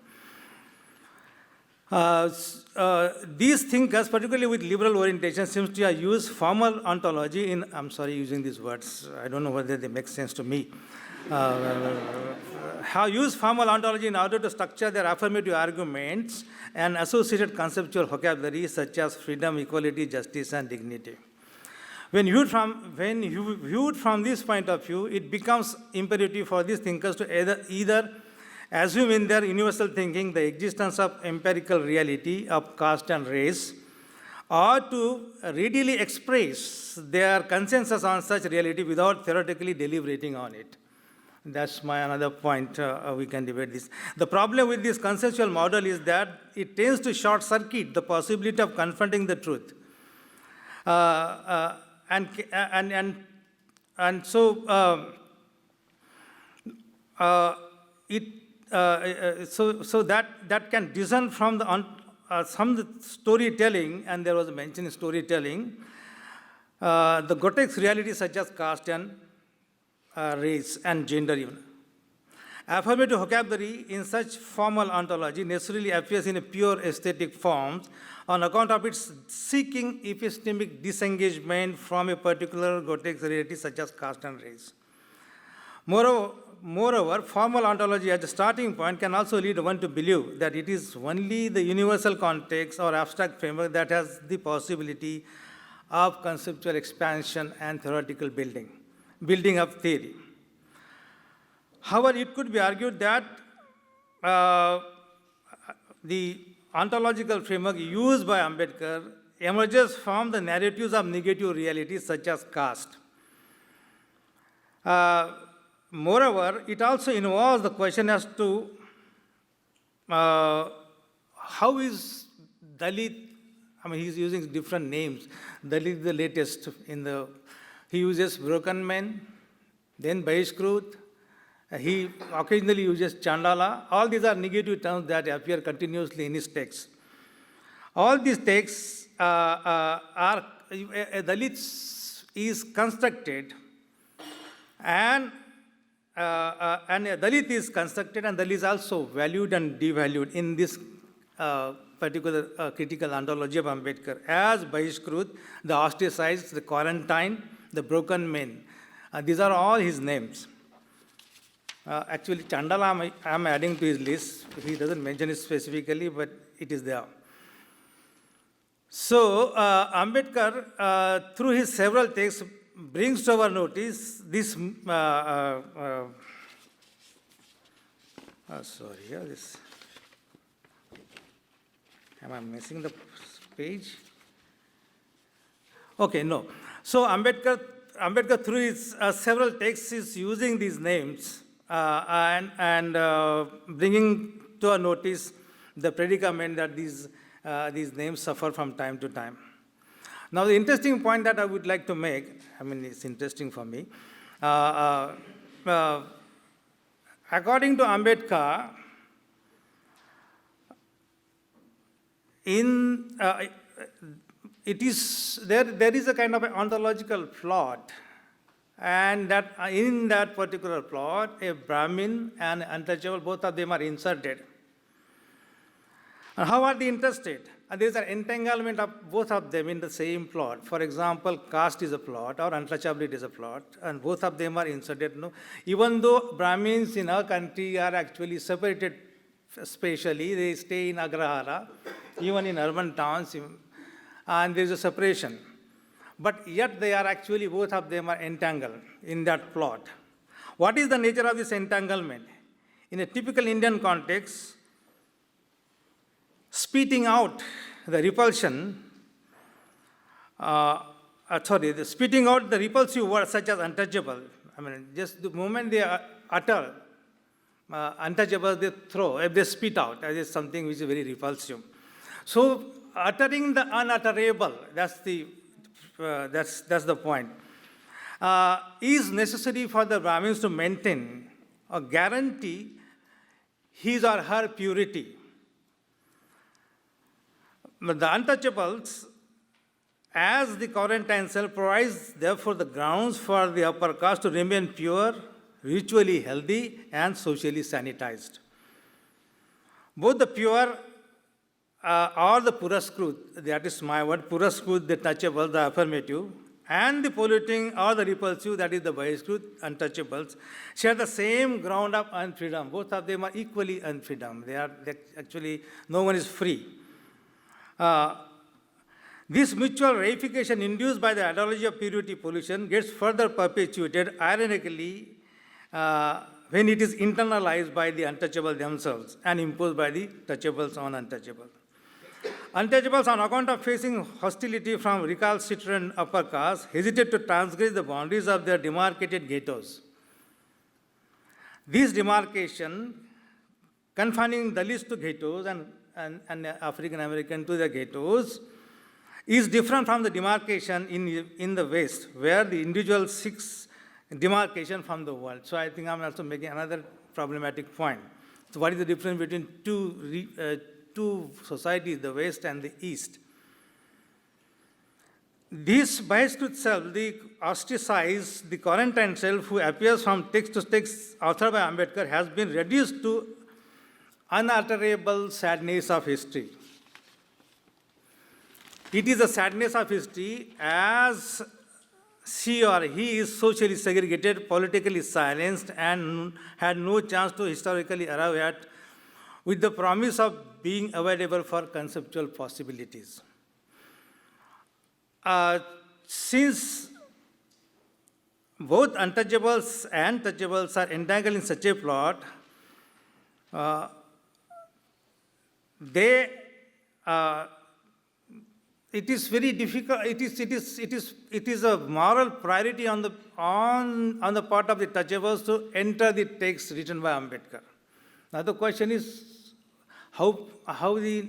These thinkers, particularly with liberal orientation, seems to have used formal ontology in, I'm sorry using these words, I don't know whether they make sense to me, have used formal ontology in order to structure their affirmative arguments and associated conceptual vocabulary such as freedom, equality, justice, and dignity. When viewed from this point of view, it becomes imperative for these thinkers to either assume in their universal thinking the existence of empirical reality of caste and race, or to readily express their consensus on such reality without theoretically deliberating on it. That's another point we can debate this. The problem with this conceptual model is that it tends to short circuit the possibility of confronting the truth. So that can discern from the storytelling, and there was a mention in storytelling, the grotesque reality such as caste and race and gender even. Affirmative vocabulary in such formal ontology necessarily appears in a pure aesthetic form on account of its seeking epistemic disengagement from a particular grotesque reality such as caste and race. Moreover, formal ontology as a starting point can also lead one to believe that it is only the universal context or abstract framework that has the possibility of conceptual expansion and theoretical building of theory. However, it could be argued that the ontological framework used by Ambedkar emerges from the narratives of negative realities such as caste. Moreover, it also involves the question as to how is Dalit, he's using different names. Dalit the latest he uses broken men, then Bahishkrut, he occasionally uses Chandala. All these are negative terms that appear continuously in his text. All these texts Dalit is constructed and Dalit is constructed and Dalit is also valued and devalued in this particular critical ontology of Ambedkar as Bahishkrut, the ostracized, the quarantine, the broken men. These are all his names. Actually, Chandala I am adding to his list. He doesn't mention it specifically, but it is there. So, Ambedkar, through his several texts, brings to our notice this. Am I missing the page? Okay, no. So, Ambedkar through his several texts is using these names and bringing to our notice the predicament that these names suffer from time to time. Now, the interesting point that I would like to make, it's interesting for me. According to Ambedkar, there is a kind of an ontological plot, and that in that particular plot, a Brahmin and untouchable, both of them are inserted. And how are they interested? And there is an entanglement of both of them in the same plot. For example, caste is a plot or untouchability is a plot, and both of them are inserted. No? Even though Brahmins in our country are actually separated spatially, they stay in Agrahara, even in urban towns, and there is a separation. But yet they are actually, both of them are entangled in that plot. What is the nature of this entanglement? In a typical Indian context, spitting out the repulsion spitting out the repulsive words such as untouchable. I mean, just the moment they utter untouchable, they throw, if they spit out, that is something which is very repulsive. So uttering the unutterable, that's the point, is necessary for the Brahmins to maintain or guarantee his or her purity. But the untouchables, as the quarantine self, provides therefore the grounds for the upper caste to remain pure, ritually healthy, and socially sanitized. Both the pure or the puraskrut, that is my word, puraskrut, the touchable, the affirmative, and the polluting or the repulsive, that is the bahishkrut, untouchables, share the same ground of unfreedom. Both of them are equally unfreedom. They actually, no one is free. This mutual reification induced by the ideology of purity pollution gets further perpetuated, ironically, when it is internalized by the untouchable themselves and imposed by the touchables on untouchables. Untouchables, on account of facing hostility from recalcitrant upper caste, hesitate to transgress the boundaries of their demarcated ghettos. This demarcation, confining Dalits to ghettos and African American to the ghettos, is different from the demarcation in the West, where the individual seeks demarcation from the world. So I think I'm also making another problematic point. So what is the difference between two societies, the West and the East? This bahishkrut self, the ostracized, the quarantine self who appears from text to text authored by Ambedkar, has been reduced to unutterable sadness of history. It is a sadness of history as she or he is socially segregated, politically silenced, and had no chance to historically arrive at, with the promise of being available for conceptual possibilities. Since both untouchables and touchables are entangled in such a plot, it is very difficult. It is a moral priority on the part of the touchables to enter the text written by Ambedkar. Now the question is, how the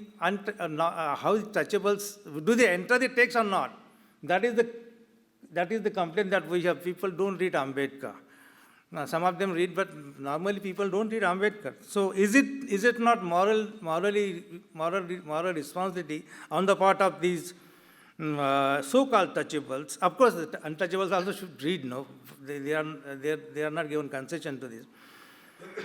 touchables, do they enter the text or not? That is the complaint that we have. People don't read Ambedkar. Now, some of them read, but normally people don't read Ambedkar. So is it not moral responsibility on the part of these so-called touchables? Of course, the untouchables also should read. No, they are not given concession to this.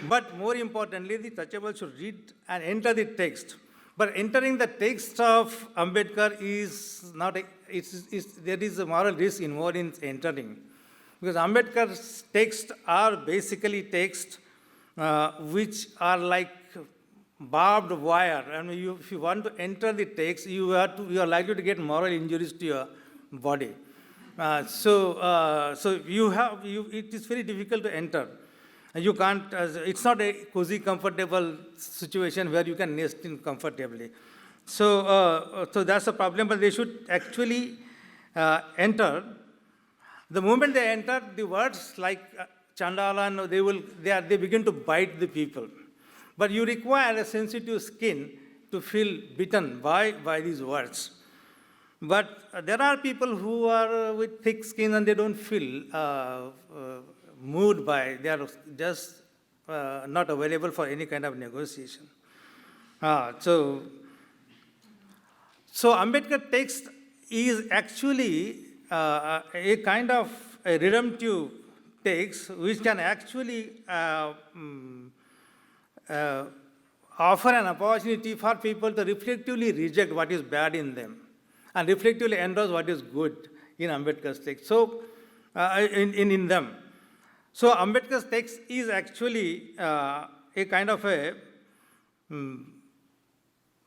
But more importantly, the touchables should read and enter the text. But entering the text of Ambedkar is not there is a moral risk involved in entering. Because Ambedkar's texts are basically texts which are like barbed wire. And if you want to enter the text, you are likely to get moral injuries to your body. So it is very difficult to enter. You can't. It's not a cozy, comfortable situation where you can nest in comfortably. So that's a problem. But they should actually enter. The moment they enter, the words like Chandler, they begin to bite the people. But you require a sensitive skin to feel bitten by these words. But there are people who are with thick skin and they don't feel moved by, they are just not available for any kind of negotiation. So Ambedkar text is actually a kind of a redemptive text which can actually offer an opportunity for people to reflectively reject what is bad in them and reflectively endorse what is good in Ambedkar's text. So, in them. So, Ambedkar's text is actually a kind of a,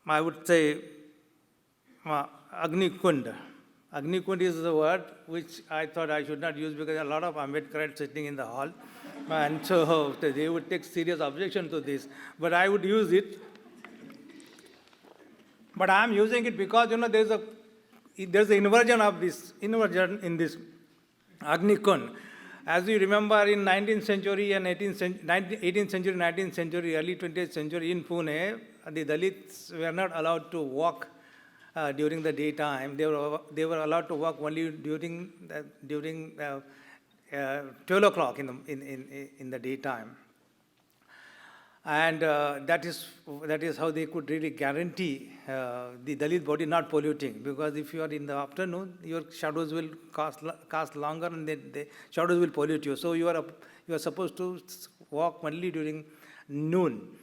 I would say, Agni Kund. Agni Kund is the word which I thought I should not use because a lot of Ambedkarites sitting in the hall. And so they would take serious objection to this. But I would use it. But I am using it because, there is there's an inversion in this Agni Kund. As you remember, in 19th century and 18th century, 19th century, early 20th century in Pune, the Dalits were not allowed to walk during the daytime. They were allowed to walk only during 12 o'clock in the daytime. And that is how they could really guarantee the Dalit body not polluting. Because if you are in the afternoon, your shadows will cast longer, and the shadows will pollute you. So you are supposed to walk only during noon.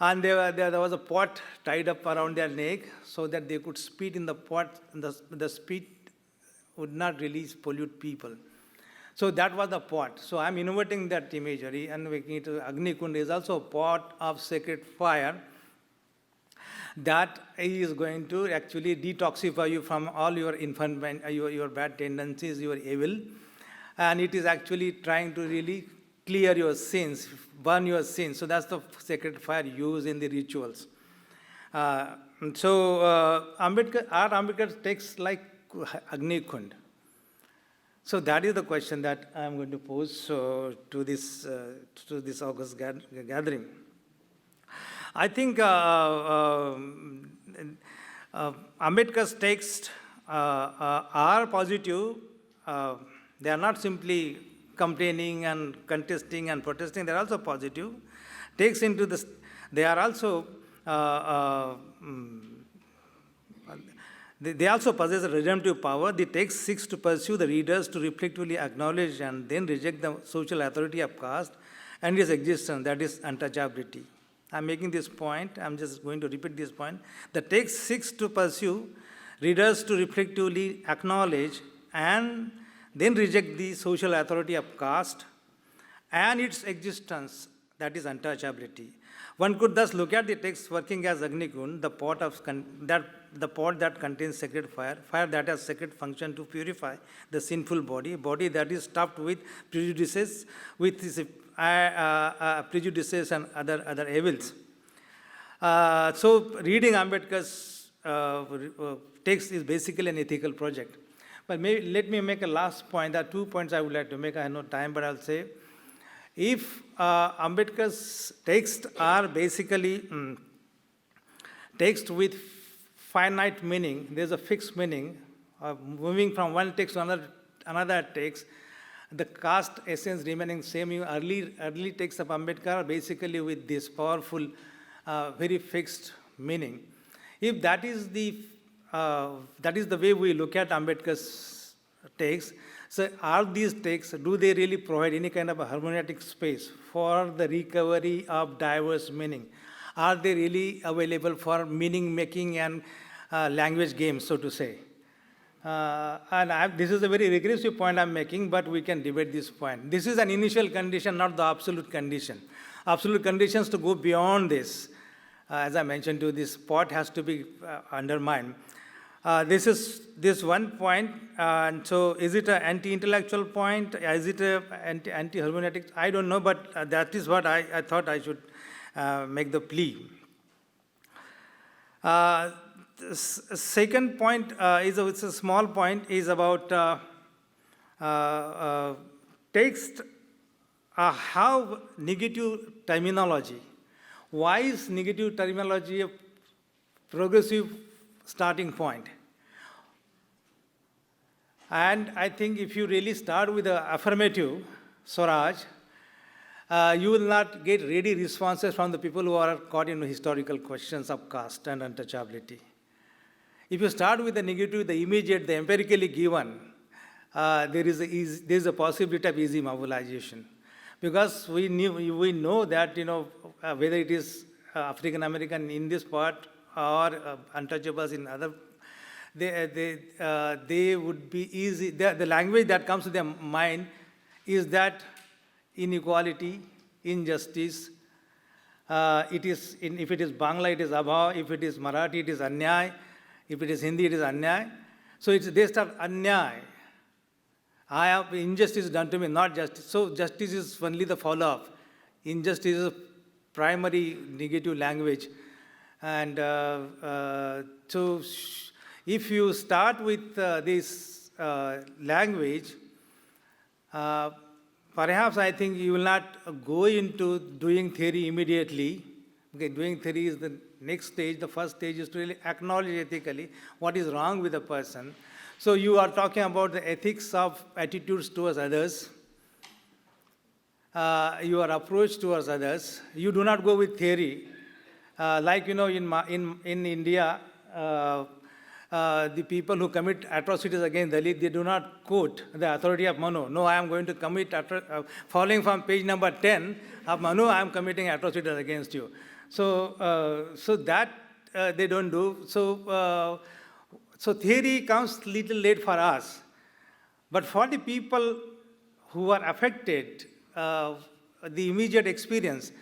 And there was a pot tied up around their neck so that they could spit in the pot, and the spit would not really pollute people. So that was the pot. So I'm innovating that imagery and making it Agni Kund is also a pot of sacred fire that is going to actually detoxify you from all your your bad tendencies, your evil. And it is actually trying to really clear your sins, burn your sins. So that's the sacred fire used in the rituals. Ambedkar takes like Agni Kund. So that is the question that I am going to pose to this August gathering. I think Ambedkar's texts are positive. They are not simply complaining and contesting and protesting. They are also positive. Takes into this. They are also. They also possess a redemptive power. The text seeks to pursue the readers to reflectively acknowledge and then reject the social authority of caste and its existence, that is untouchability. I'm making this point, I'm just going to repeat this point. The text seeks to pursue readers to reflectively acknowledge and then reject the social authority of caste and its existence, that is untouchability. One could thus look at the text working as Agni Kund, the pot that contains sacred fire, fire that has sacred function to purify the sinful body that is stuffed with prejudices, and other evils. So reading Ambedkar's text is basically an ethical project. But let me make a last point. There are 2 points I would like to make. I have no time, but I'll say, if Ambedkar's texts are basically text with finite meaning, there's a fixed meaning, moving from one text to another text, the caste essence remaining same. Early texts of Ambedkar are basically with this powerful, very fixed meaning. If that is the way we look at Ambedkar's texts, so are these texts, do they really provide any kind of a hermeneutic space for the recovery of diverse meaning? Are they really available for meaning making and language games, so to say? This is a very regressive point I'm making, but we can debate this point. This is an initial condition, not the absolute condition. Absolute conditions to go beyond this, as I mentioned to you, this pot has to be undermined. This is this one point, and so is it an anti-intellectual point? Is it an anti-hermeneutics? I don't know, but that is what I thought I should make the plea. Second point it's a small point, is about text have negative terminology. Why is negative terminology a progressive starting point? And I think if you really start with the affirmative, Swaraj, you will not get ready responses from the people who are caught in historical questions of caste and untouchability. If you start with the negative, the immediate, the empirically given, there is a possibility of easy mobilization. Because we know that, whether it is African American in this part or untouchables in other, they would be easy. The language that comes to their mind is that inequality, injustice. If it is Bangla, it is abha. If it is Marathi, it is anyay. If it is Hindi, it is anyay. So they start anyay. I have injustice done to me, not justice. So justice is only the follow-up. Injustice is a primary negative language. And so If you start with this language, perhaps I think you will not go into doing theory immediately. Okay, doing theory is the next stage. The first stage is to really acknowledge ethically what is wrong with a person. So you are talking about the ethics of attitudes towards others, your approach towards others. You do not go with theory. Like, in India, the people who commit atrocities against Dalit, they do not quote the authority of Manu. No, I am going to commit, following from page number 10 of Manu, I am committing atrocities against you. So, that they don't do. So theory comes little late for us. But for the people who are affected, the immediate experience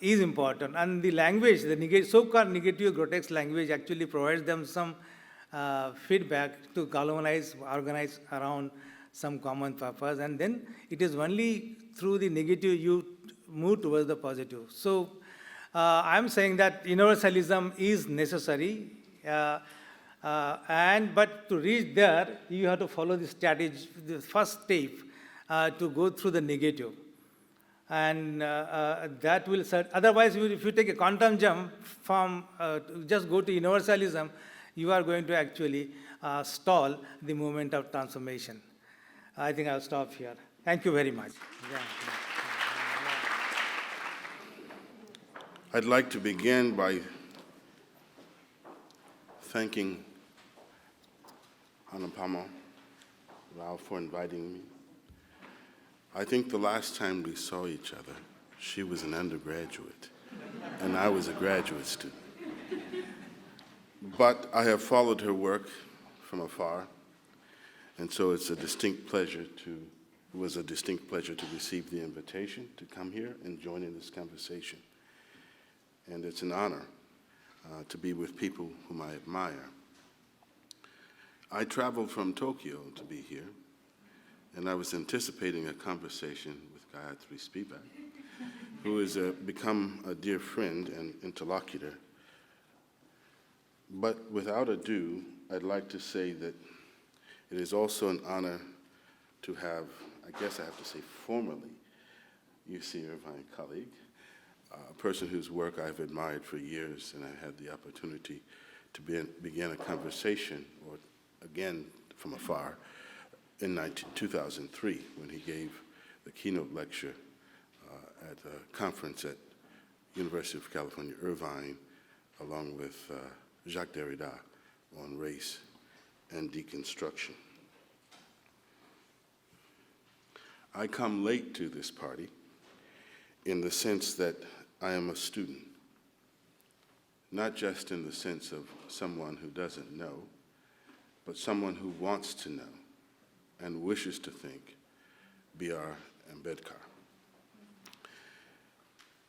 is important. And the language, the so-called negative grotesque language actually provides them some feedback to colonize, organize around some common purpose. And then it is only through the negative you move towards the positive. So I'm saying that universalism is necessary. But to reach there, you have to follow the strategy, the first step, to go through the negative. And that will, otherwise, if you take a quantum jump from just go to universalism, you are going to actually stall the movement of transformation. I think I'll stop here. Thank you very much. I'd like to begin by thanking Anupama Rao for inviting me. I think the last time we saw each other, she was an undergraduate, and I was a graduate student. But I have followed her work from afar, and so it was a distinct pleasure to receive the invitation to come here and join in this conversation. And it's an honor to be with people whom I admire. I traveled from Tokyo to be here, and I was anticipating a conversation with Gayatri Spivak, who has become a dear friend and interlocutor. But without ado, I'd like to say that it is also an honor to have, I guess I have to say formally, UC Irvine colleague, a person whose work I've admired for years, and I had the opportunity to begin a conversation, or again from afar, in 2003, when he gave the keynote lecture at a conference at University of California, Irvine, along with Jacques Derrida on race and deconstruction. I come late to this party in the sense that I am a student, not just in the sense of someone who doesn't know, but someone who wants to know and wishes to think B.R. Ambedkar.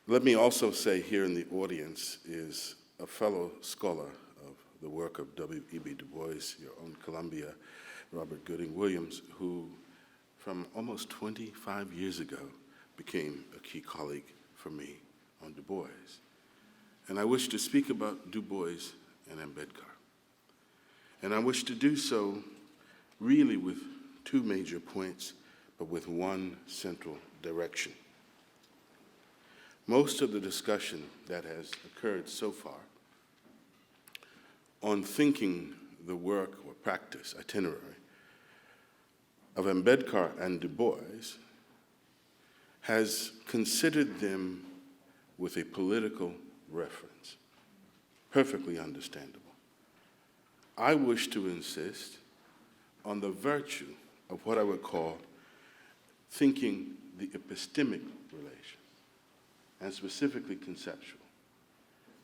Let me also say here in the audience is a fellow scholar of the work of W.E.B. Du Bois, your own Columbia, Robert Gooding Williams, who from almost 25 years ago became a key colleague for me on Du Bois. And I wish to speak about Du Bois and Ambedkar. And I wish to do so really with two major points, but with one central direction. Most of the discussion that has occurred so far on thinking the work or practice itinerary of Ambedkar and Du Bois has considered them with a political reference, perfectly understandable. I wish to insist on the virtue of what I would call thinking the epistemic relation, and specifically conceptual,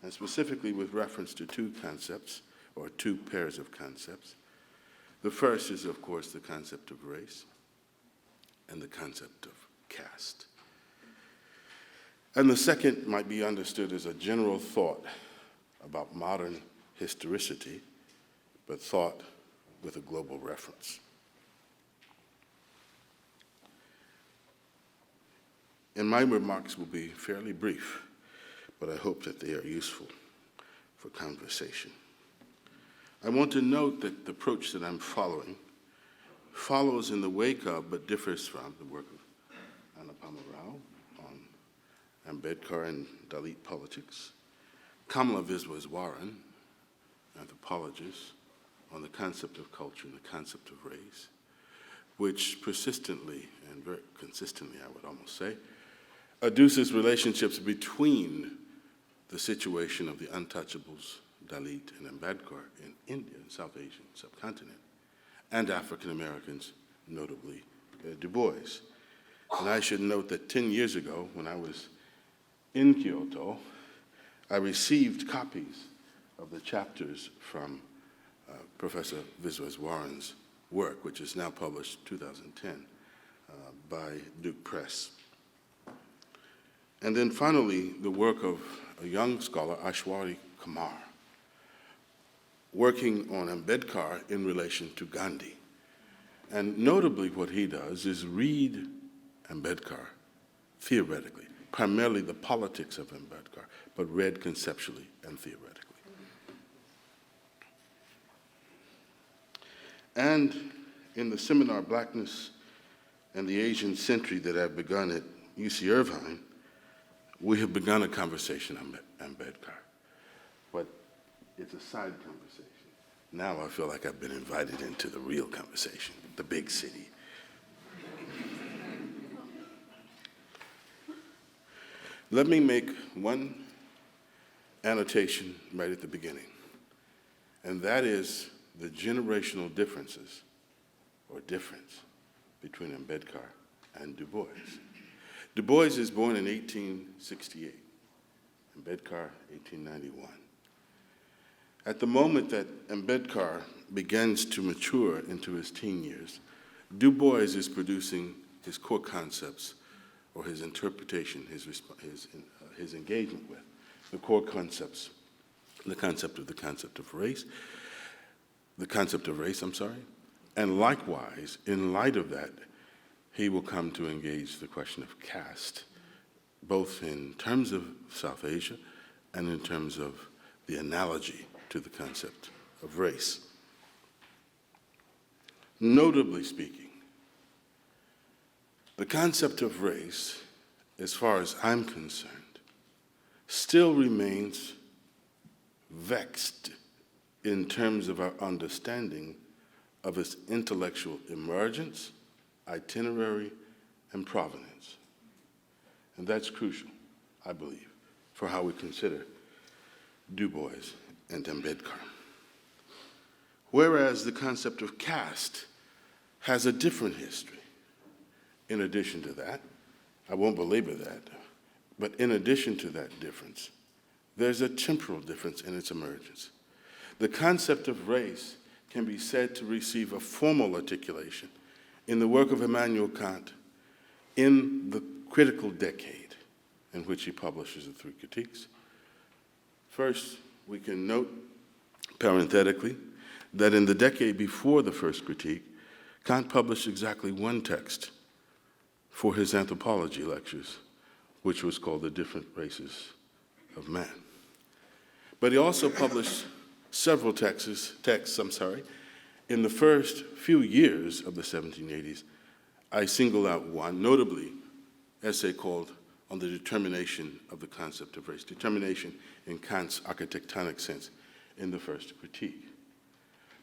and specifically with reference to two concepts, or two pairs of concepts. The first is, of course, the concept of race and the concept of caste. And the second might be understood as a general thought about modern historicity, but thought with a global reference. And my remarks will be fairly brief, but I hope that they are useful for conversation. I want to note that the approach that I'm following follows in the wake of, but differs from, the work of Annapurna Rao on Ambedkar and Dalit politics, Kamala Viswaswaran, anthropologist, on the concept of culture and the concept of race, which persistently and very consistently, I would almost say, adduces relationships between the situation of the untouchables, Dalit and Ambedkar in India and South Asian subcontinent, and African Americans, notably Du Bois. And I should note that 10 years ago, when I was in Kyoto, I received copies of the chapters from Professor Viswaswaran's work, which is now published 2010 by Duke Press. And then finally, the work of a young scholar, Ashwari Kumar, working on Ambedkar in relation to Gandhi. And notably what he does is read Ambedkar theoretically, primarily the politics of Ambedkar, but read conceptually and theoretically. And in the seminar, Blackness and the Asian Century, that I've begun at UC Irvine, we have begun a conversation on Ambedkar, but it's a side conversation. Now I feel like I've been invited into the real conversation, the big city. Let me make one annotation right at the beginning, and that is the generational differences or difference between Ambedkar and Du Bois. Du Bois is born in 1868, Ambedkar 1891. At the moment that Ambedkar begins to mature into his teen years, Du Bois is producing his core concepts or his interpretation, his engagement with the core concepts, the concept of race, and likewise, in light of that, he will come to engage the question of caste, both in terms of South Asia and in terms of the analogy to the concept of race. Notably speaking, the concept of race, as far as I'm concerned, still remains vexed in terms of our understanding of its intellectual emergence, itinerary, and provenance. And that's crucial, I believe, for how we consider Du Bois and Ambedkar. Whereas the concept of caste has a different history. In addition to that, I won't belabor that, but in addition to that difference, there's a temporal difference in its emergence. The concept of race can be said to receive a formal articulation in the work of Immanuel Kant in the critical decade in which he publishes the three critiques. First, we can note, parenthetically, that in the decade before the first critique, Kant published exactly one text for his anthropology lectures, which was called The Different Races of Man. But he also published several texts, in the first few years of the 1780s. I single out one, notably, essay called On the Determination of the Concept of Race, determination in Kant's architectonic sense in the first critique.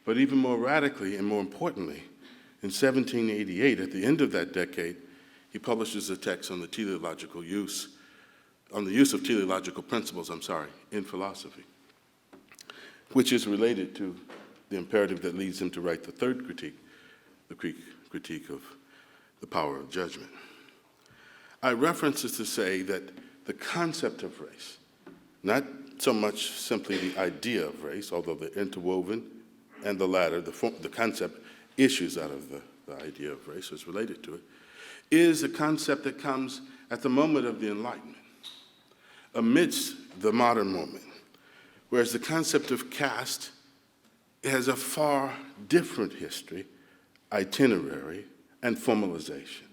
But even more radically and more importantly, in 1788, at the end of that decade, he publishes a text on the use of teleological principles, in philosophy, which is related to the imperative that leads him to write the third critique, the critique of the power of judgment. I reference this to say that the concept of race, not so much simply the idea of race, although they're interwoven, and the latter, the concept issues out of the idea of race, is related to it, is a concept that comes at the moment of the Enlightenment, amidst the modern moment, whereas the concept of caste has a far different history, itinerary, and formalization.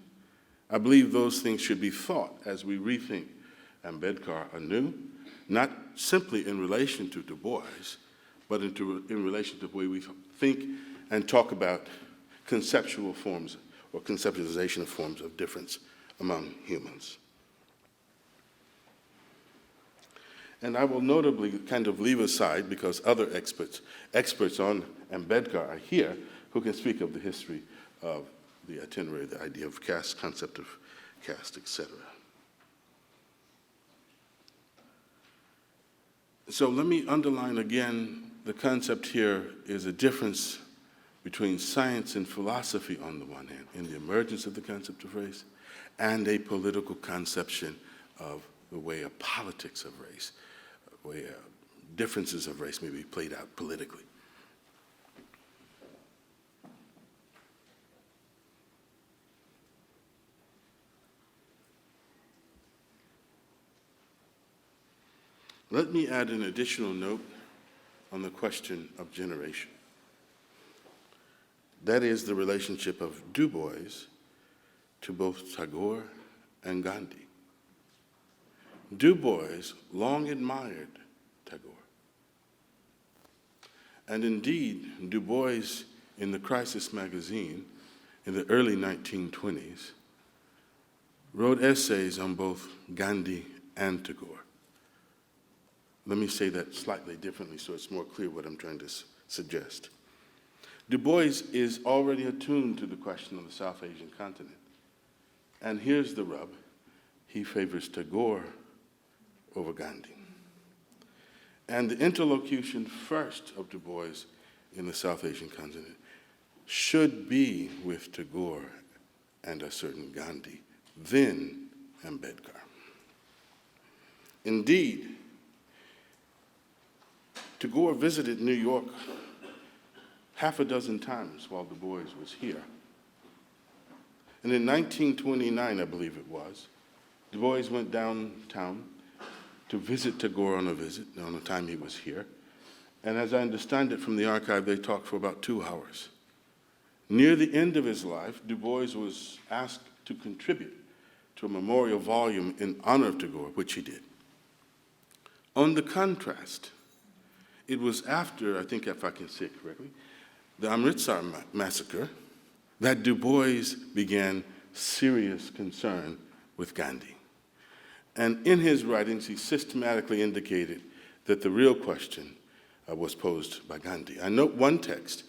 I believe those things should be thought as we rethink Ambedkar anew, not simply in relation to Du Bois, but in relation to the way we think and talk about conceptual forms or conceptualization of forms of difference among humans. And I will notably kind of leave aside, because other experts on Ambedkar are here, who can speak of the history of the itinerary, the idea of caste, concept of caste, etc. So let me underline again, the concept here is a difference between science and philosophy on the one hand, in the emergence of the concept of race, and a political conception of the way of politics of race, the way differences of race may be played out politically. Let me add an additional note on the question of generation. That is the relationship of Du Bois to both Tagore and Gandhi. Du Bois long admired Tagore. And indeed, Du Bois, in the Crisis magazine in the early 1920s, wrote essays on both Gandhi and Tagore. Let me say that slightly differently so it's more clear what I'm trying to suggest. Du Bois is already attuned to the question of the South Asian continent. And here's the rub. He favors Tagore over Gandhi. And the interlocution first of Du Bois in the South Asian continent should be with Tagore and a certain Gandhi, then Ambedkar. Indeed, Tagore visited New York half a dozen times while Du Bois was here. And in 1929, I believe it was, Du Bois went downtown to visit Tagore on a time he was here. And as I understand it from the archive, they talked for about 2 hours. Near the end of his life, Du Bois was asked to contribute to a memorial volume in honor of Tagore, which he did. On the contrast, it was after, I think if I can say it correctly, the Amritsar massacre, that Du Bois began serious concern with Gandhi. And in his writings, he systematically indicated that the real question was posed by Gandhi. I note one text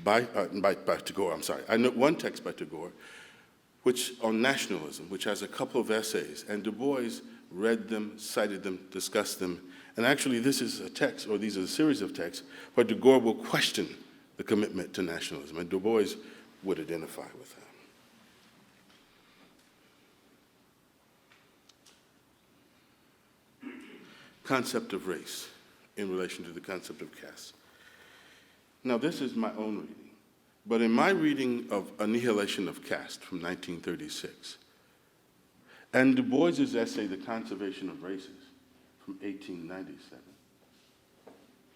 by Tagore, I note one text by Tagore, which on nationalism, which has a couple of essays, and Du Bois read them, cited them, discussed them, and actually this is a text, or these are a series of texts, where Tagore will question the commitment to nationalism, and Du Bois would identify with that. Concept of race in relation to the concept of caste. Now, this is my own reading, but in my reading of Annihilation of Caste from 1936, and Du Bois's essay, The Conservation of Races, from 1897,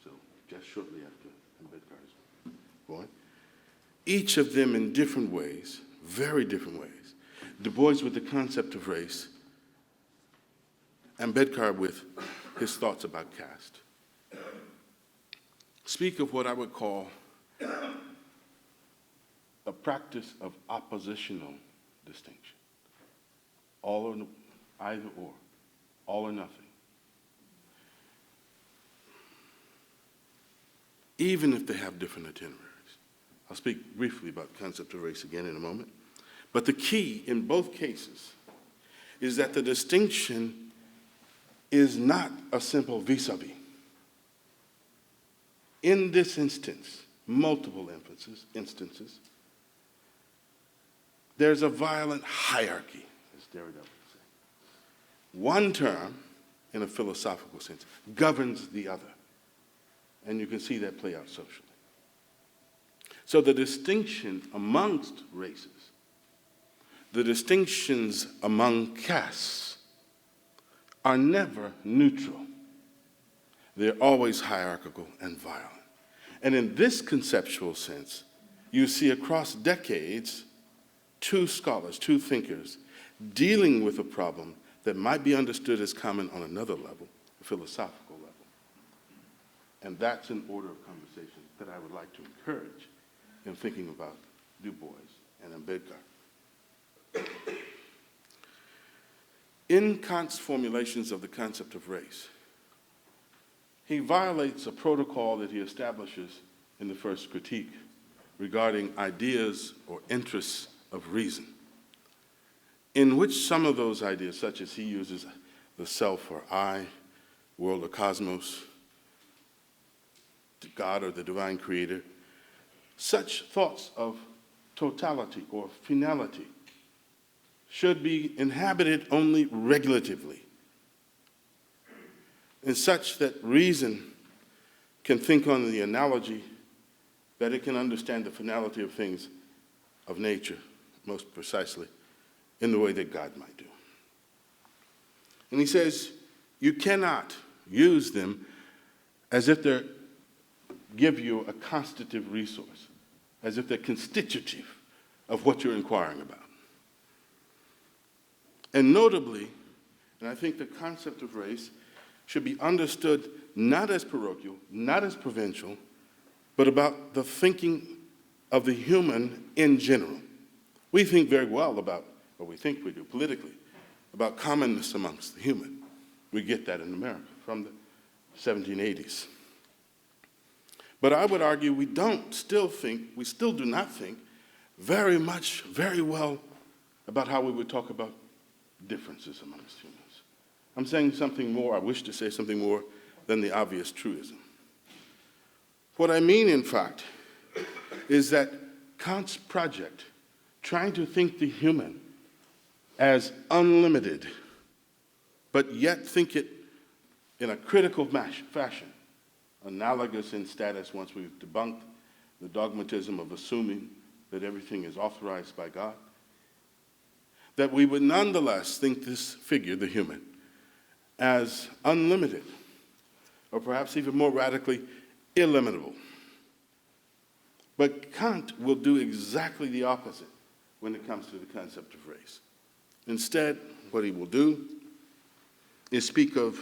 so just shortly after Ambedkar was born, each of them in different ways, very different ways. Du Bois with the concept of race, Ambedkar with his thoughts about caste, speak of what I would call a practice of oppositional distinction. All or either or, all or nothing. Even if they have different itineraries. I'll speak briefly about the concept of race again in a moment. But the key in both cases is that the distinction is not a simple vis-a-vis. In this instance, multiple instances, there's a violent hierarchy, as Derrida would say. One term, in a philosophical sense, governs the other. And you can see that play out socially. So the distinction amongst races, the distinctions among castes, are never neutral. They're always hierarchical and violent. And in this conceptual sense, you see across decades, 2 scholars, 2 thinkers, dealing with a problem that might be understood as common on another level, a philosophical level. And that's an order of conversation that I would like to encourage in thinking about Du Bois and Ambedkar. In Kant's formulations of the concept of race, he violates a protocol that he establishes in the first critique regarding ideas or interests of reason, in which some of those ideas, such as he uses the self or I, world or cosmos, God or the divine creator, such thoughts of totality or finality should be inhabited only regulatively, and such that reason can think on the analogy that it can understand the finality of things of nature, most precisely, in the way that God might do. And he says, you cannot use them as if they give you a constitutive resource, as if they're constitutive of what you're inquiring about. And notably, and I think the concept of race should be understood not as parochial, not as provincial, but about the thinking of the human in general. We think very well about, or we think we do politically, about commonness amongst the human. We get that in America from the 1780s. But I would argue we still do not think very much, very well about how we would talk about differences amongst humans. I'm saying something more, I wish to say something more than the obvious truism. What I mean, in fact, is that Kant's project, trying to think the human as unlimited, but yet think it in a critical fashion, analogous in status once we've debunked the dogmatism of assuming that everything is authorized by God, that we would nonetheless think this figure, the human, as unlimited, or perhaps even more radically, illimitable. But Kant will do exactly the opposite when it comes to the concept of race. Instead, what he will do is speak of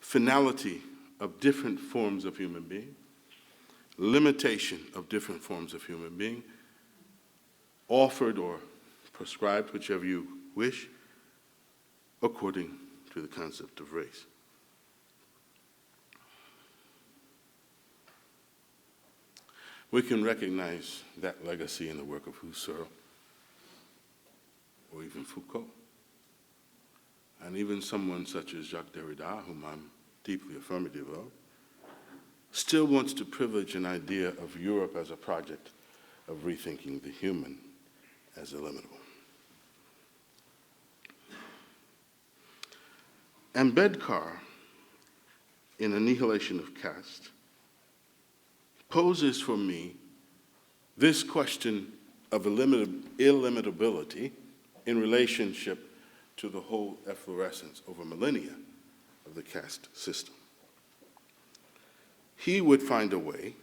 finality of different forms of human being, limitation of different forms of human being, offered or prescribed, whichever you wish, according to the concept of race. We can recognize that legacy in the work of Husserl, or even Foucault, and even someone such as Jacques Derrida, whom I'm deeply affirmative of, still wants to privilege an idea of Europe as a project of rethinking the human as illimitable. Ambedkar, in Annihilation of Caste, poses for me this question of illimitability in relationship to the whole efflorescence over millennia of the caste system. He would find a way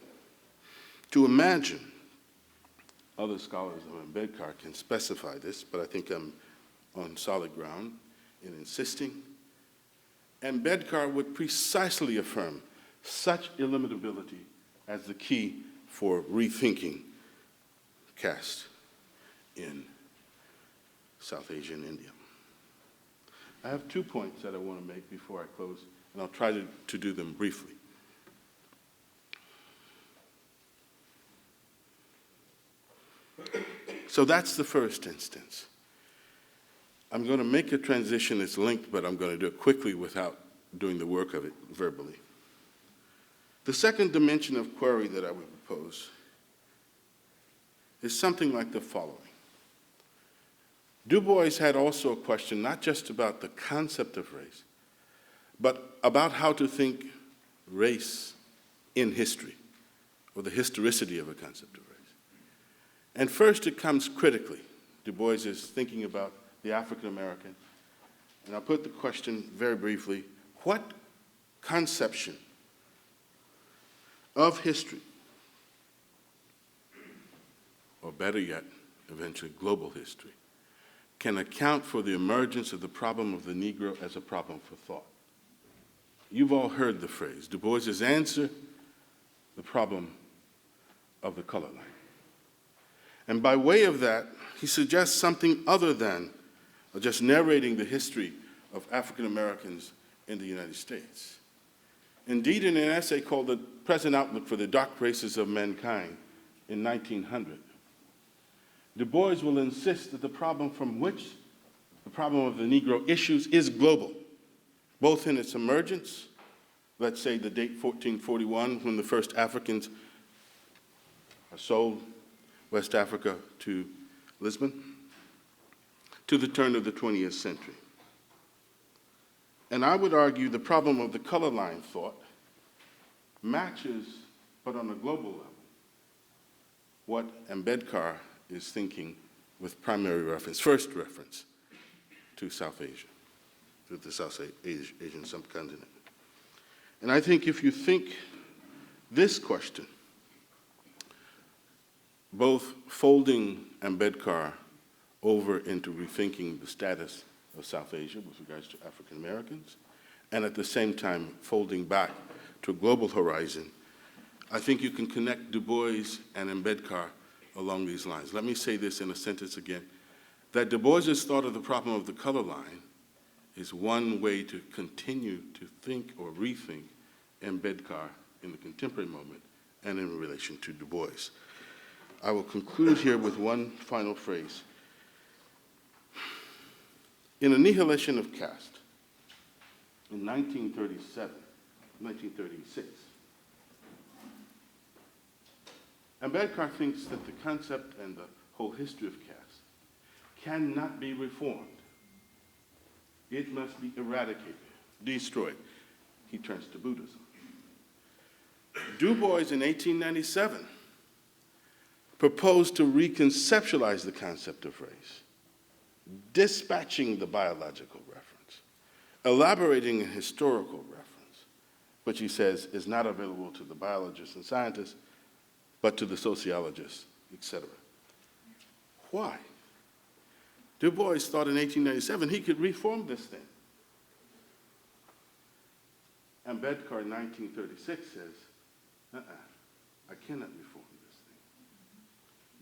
to imagine, other scholars of Ambedkar can specify this, but I think I'm on solid ground in insisting, Ambedkar would precisely affirm such illimitability as the key for rethinking caste in South Asia and India. I have 2 points that I want to make before I close, and I'll try to do them briefly. So that's the first instance. I'm going to make a transition that's linked, but I'm going to do it quickly without doing the work of it verbally. The second dimension of query that I would propose is something like the following. Du Bois had also a question not just about the concept of race, but about how to think race in history, or the historicity of a concept of race. And first it comes critically. Du Bois is thinking about the African American, and I'll put the question very briefly: what conception of history, or better yet, eventually global history, can account for the emergence of the problem of the Negro as a problem for thought? You've all heard the phrase. Du Bois's answer the problem of the color line. And by way of that, he suggests something other than just narrating the history of African Americans in the United States. Indeed, in an essay called The Present Outlook for the Dark Races of Mankind in 1900, Du Bois will insist that the problem from which the problem of the Negro issues is global, both in its emergence, let's say the date 1441, when the first Africans sold West Africa to Lisbon, to the turn of the 20th century. And I would argue the problem of the color line thought matches, but on a global level, what Ambedkar is thinking with primary reference, first reference to South Asia, to the South Asian subcontinent. And I think if you think this question, both folding Ambedkar over into rethinking the status of South Asia with regards to African Americans, and at the same time folding back to a global horizon, I think you can connect Du Bois and Ambedkar along these lines. Let me say this in a sentence again, that Du Bois's thought of the problem of the color line is one way to continue to think or rethink Ambedkar in the contemporary moment and in relation to Du Bois. I will conclude here with one final phrase. In Annihilation of Caste, in 1936, Ambedkar thinks that the concept and the whole history of caste cannot be reformed. It must be eradicated, destroyed. He turns to Buddhism. Du Bois in 1897 proposed to reconceptualize the concept of race, dispatching the biological reference, elaborating a historical reference, which he says is not available to the biologists and scientists, but to the sociologists, etc. Why? Du Bois thought in 1897 he could reform this thing. Ambedkar in 1936 says, I cannot reform this thing.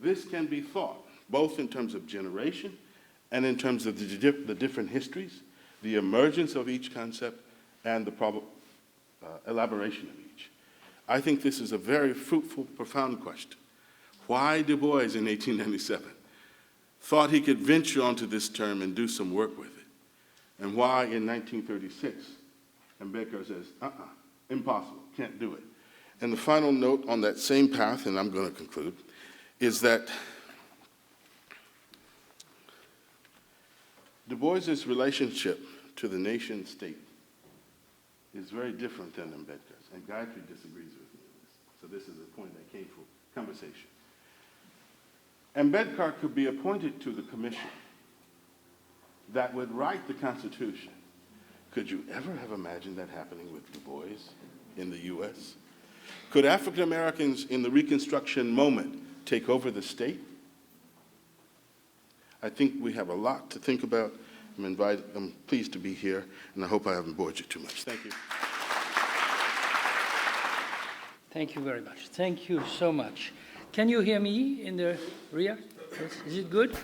This can be thought, both in terms of generation and in terms of the different histories, the emergence of each concept, and the elaboration of each. I think this is a very fruitful, profound question. Why Du Bois in 1897 thought he could venture onto this term and do some work with it, and why in 1936 Ambedkar says, impossible, can't do it. And the final note on that same path, and I'm going to conclude, is that Du Bois's relationship to the nation state is very different than Ambedkar's, and Gayatri disagrees with me on this. So this is a point that came from conversation. Ambedkar could be appointed to the commission that would write the Constitution. Could you ever have imagined that happening with Du Bois in the US? Could African Americans in the Reconstruction moment take over the state? I think we have a lot to think about. I'm pleased to be here, and I hope I haven't bored you too much. Thank you. Thank you very much. Thank you so much. Can you hear me in the rear? Yes. Is it good?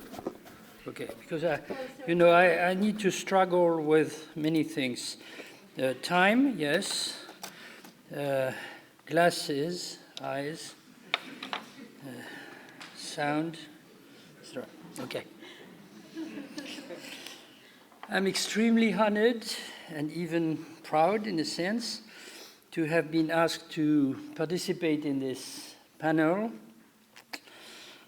Okay, because I need to struggle with many things. Time, yes. Glasses, eyes. Sound. Okay. I'm extremely honored and even proud, in a sense, to have been asked to participate in this panel.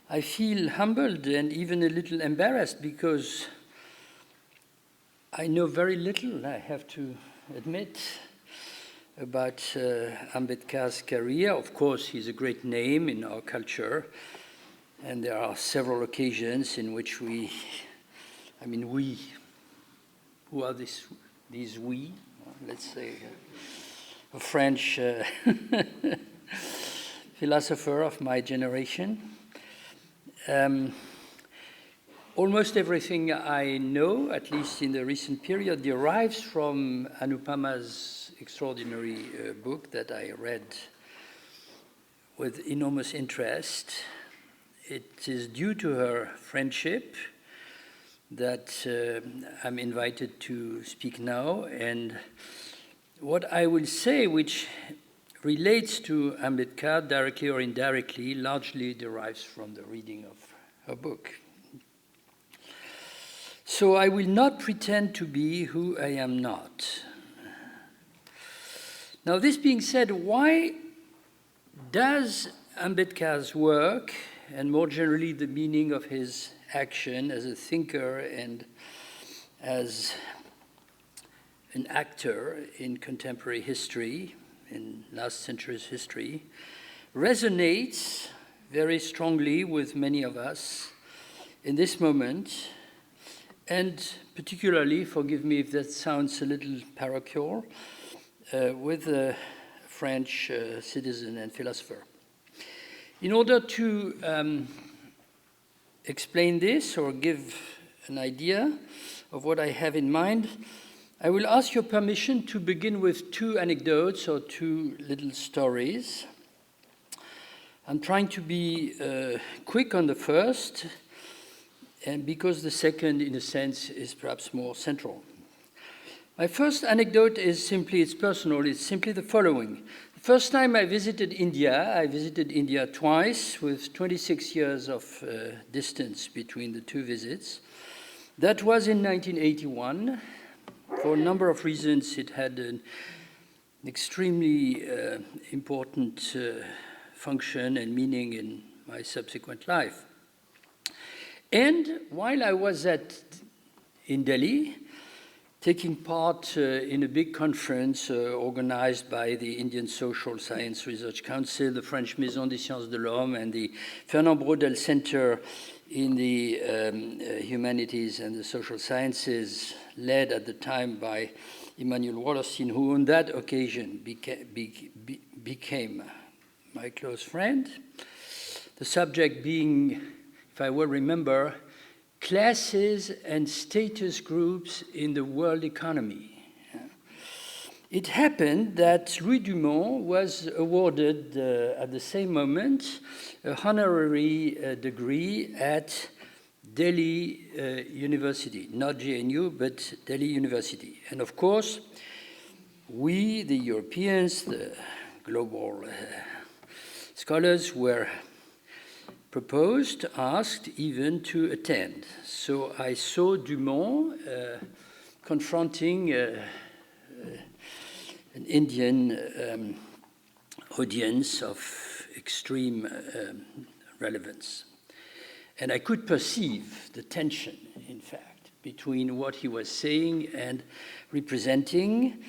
I feel humbled and even a little embarrassed because I know very little, I have to admit, about Ambedkar's career. Of course, he's a great name in our culture, and there are several occasions in which we, who are these we? Let's say a French philosopher of my generation. Almost everything I know, at least in the recent period, derives from Anupama's extraordinary book that I read with enormous interest. It is due to her friendship that I'm invited to speak now, and what I will say, which relates to Ambedkar directly or indirectly, largely derives from the reading of her book. So I will not pretend to be who I am not. Now, this being said, why does Ambedkar's work, and more generally the meaning of his action as a thinker and as an actor in contemporary history, in last century's history, resonates very strongly with many of us in this moment, and particularly, forgive me if that sounds a little parochial, with a French citizen and philosopher. In order to explain this or give an idea of what I have in mind, I will ask your permission to begin with two anecdotes or two little stories. I'm trying to be quick on the first, and because the second, in a sense, is perhaps more central. My first anecdote is simply, it's personal, it's simply the following. The first time I visited India twice with 26 years of distance between the two visits. That was in 1981. For a number of reasons, it had an extremely important function and meaning in my subsequent life. And while I was in Delhi, taking part in a big conference organized by the Indian Social Science Research Council, the French Maison des Sciences de l'Homme, and the Fernand Braudel Center in the Humanities and the Social Sciences, led at the time by Emmanuel Wallerstein, who on that occasion became my close friend. The subject being, if I well remember, classes and status groups in the world economy. It happened that Louis Dumont was awarded at the same moment a honorary degree at Delhi University, not JNU, but Delhi University. And of course, we, the Europeans, the global scholars, were asked even to attend. So I saw Dumont confronting an Indian audience of extreme relevance. And I could perceive the tension, in fact, between what he was saying and representing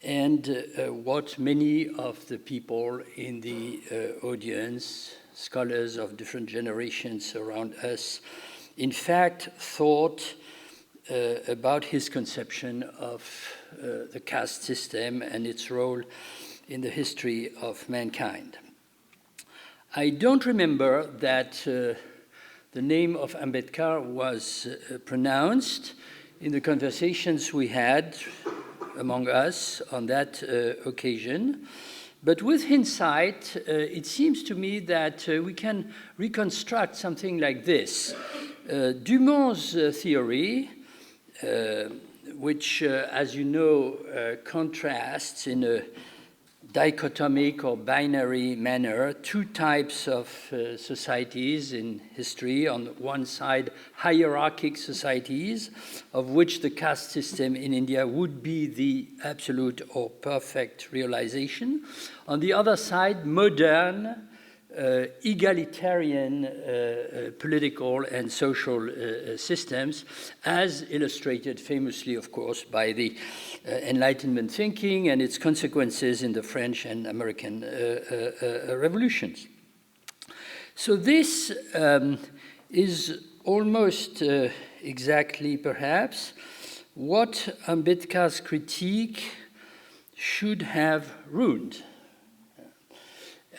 and what many of the people in the audience, scholars of different generations around us, in fact thought about his conception of the caste system and its role in the history of mankind. I don't remember that the name of Ambedkar was pronounced in the conversations we had among us on that occasion. But with hindsight, it seems to me that we can reconstruct something like this. Dumont's theory, which, as you know, contrasts in a dichotomic or binary manner two types of societies in history. On one side, hierarchic societies, of which the caste system in India would be the absolute or perfect realization. On the other side, modern, egalitarian political and social systems, as illustrated famously, of course, by the Enlightenment thinking and its consequences in the French and American revolutions. So this is almost exactly, perhaps, what Ambedkar's critique should have ruined,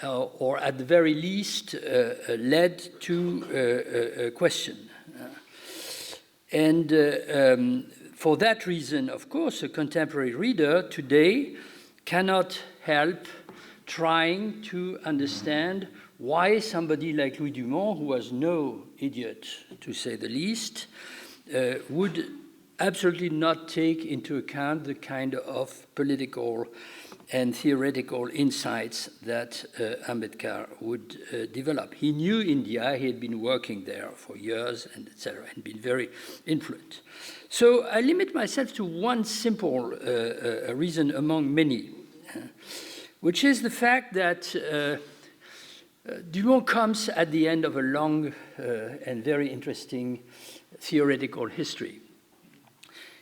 or at the very least led to a question. And for that reason, of course, a contemporary reader today cannot help trying to understand why somebody like Louis Dumont, who was no idiot, to say the least, would absolutely not take into account the kind of political and theoretical insights that Ambedkar would develop. He knew India, he had been working there for years, and etc., and been very influential. So I limit myself to one simple reason among many, which is the fact that Dumont comes at the end of a long and very interesting theoretical history.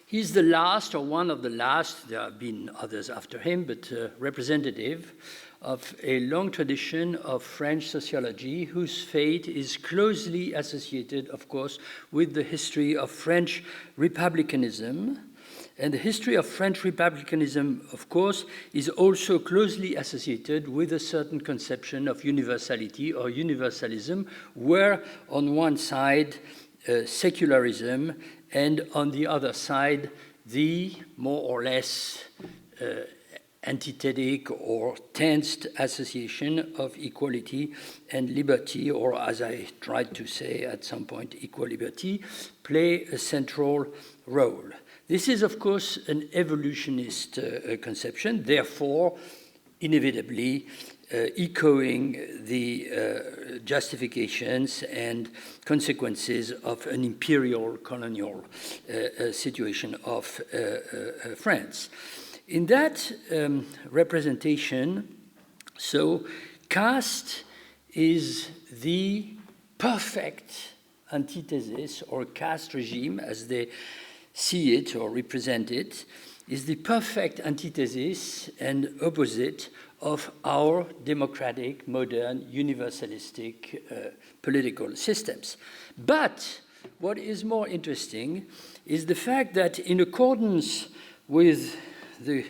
He's the last, or one of the last, there have been others after him, but representative of a long tradition of French sociology whose fate is closely associated, of course, with the history of French republicanism. And the history of French republicanism, of course, is also closely associated with a certain conception of universality or universalism, where on one side, secularism, and on the other side, the more or less antithetic or tensed association of equality and liberty, or as I tried to say at some point, equal liberty, play a central role. This is, of course, an evolutionist conception, therefore, inevitably, echoing the justifications and consequences of an imperial colonial situation of France. In that representation, so caste is the perfect antithesis, or caste regime, as they see it or represent it, is the perfect antithesis and opposite of our democratic, modern, universalistic political systems. But what is more interesting is the fact that in accordance with the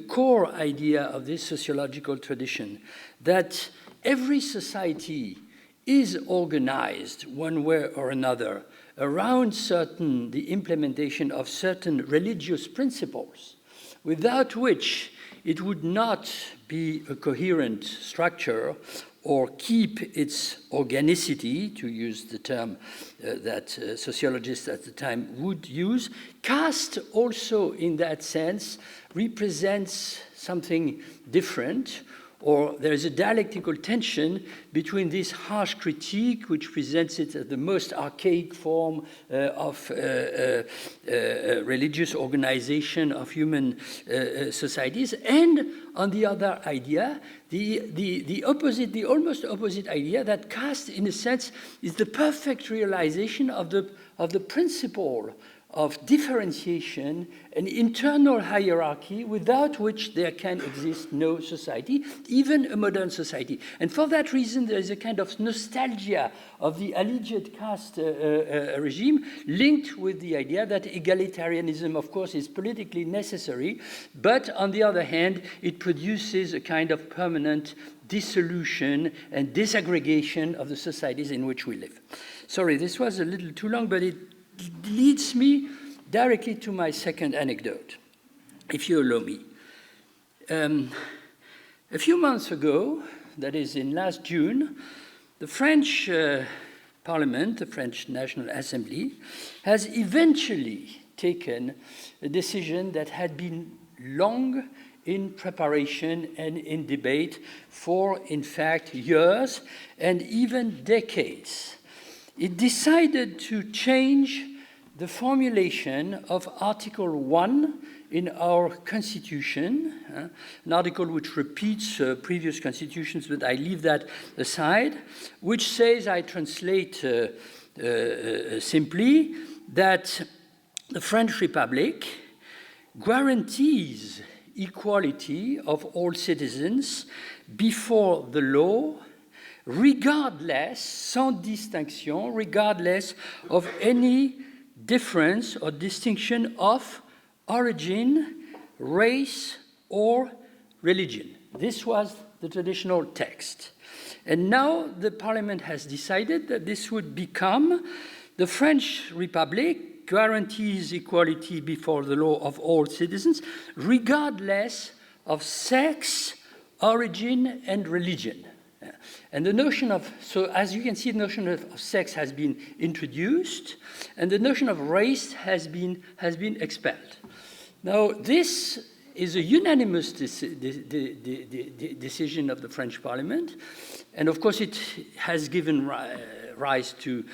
core idea of this sociological tradition, that every society is organized one way or another around the implementation of certain religious principles, without which it would not be a coherent structure or keep its organicity, to use the term that sociologists at the time would use. Caste also, in that sense, represents something different, or there is a dialectical tension between this harsh critique, which presents it as the most archaic form of religious organization of human societies, and on the other idea, the opposite, the almost opposite idea that caste, in a sense, is the perfect realization of the principle of differentiation and internal hierarchy, without which there can exist no society, even a modern society. And for that reason, there is a kind of nostalgia of the alleged caste regime linked with the idea that egalitarianism, of course, is politically necessary, but on the other hand, it produces a kind of permanent dissolution and disaggregation of the societies in which we live. Sorry, this was a little too long, but it leads me directly to my second anecdote, if you allow me. A few months ago, that is in last June, the French Parliament, the French National Assembly, has eventually taken a decision that had been long in preparation and in debate for, in fact, years and even decades. It decided to change the formulation of Article 1 in our Constitution, an article which repeats previous constitutions, but I leave that aside, which says, I translate simply, that the French Republic guarantees equality of all citizens before the law, regardless, sans distinction, regardless of any difference or distinction of origin, race, or religion. This was the traditional text. And now the Parliament has decided that this would become the French Republic guarantees equality before the law of all citizens, regardless of sex, origin and religion. And the notion of, so as you can see, the notion of sex has been introduced, and the notion of race has been expelled. Now, this is a unanimous decision of the French Parliament, and of course it has given rise to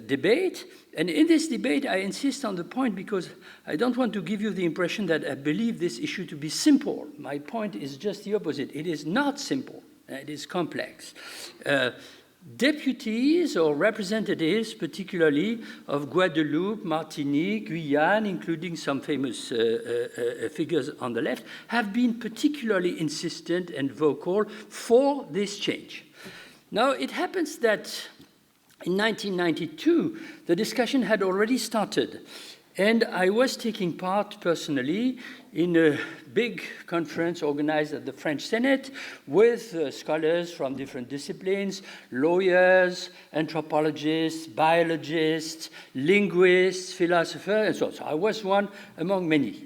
debate. And in this debate, I insist on the point because I don't want to give you the impression that I believe this issue to be simple. My point is just the opposite. It is not simple. It is complex. Deputies or representatives, particularly of Guadeloupe, Martinique, Guyane, including some famous figures on the left, have been particularly insistent and vocal for this change. Now, it happens that in 1992, the discussion had already started, and I was taking part personally in a big conference organized at the French Senate with scholars from different disciplines, lawyers, anthropologists, biologists, linguists, philosophers, and so on. So I was one among many.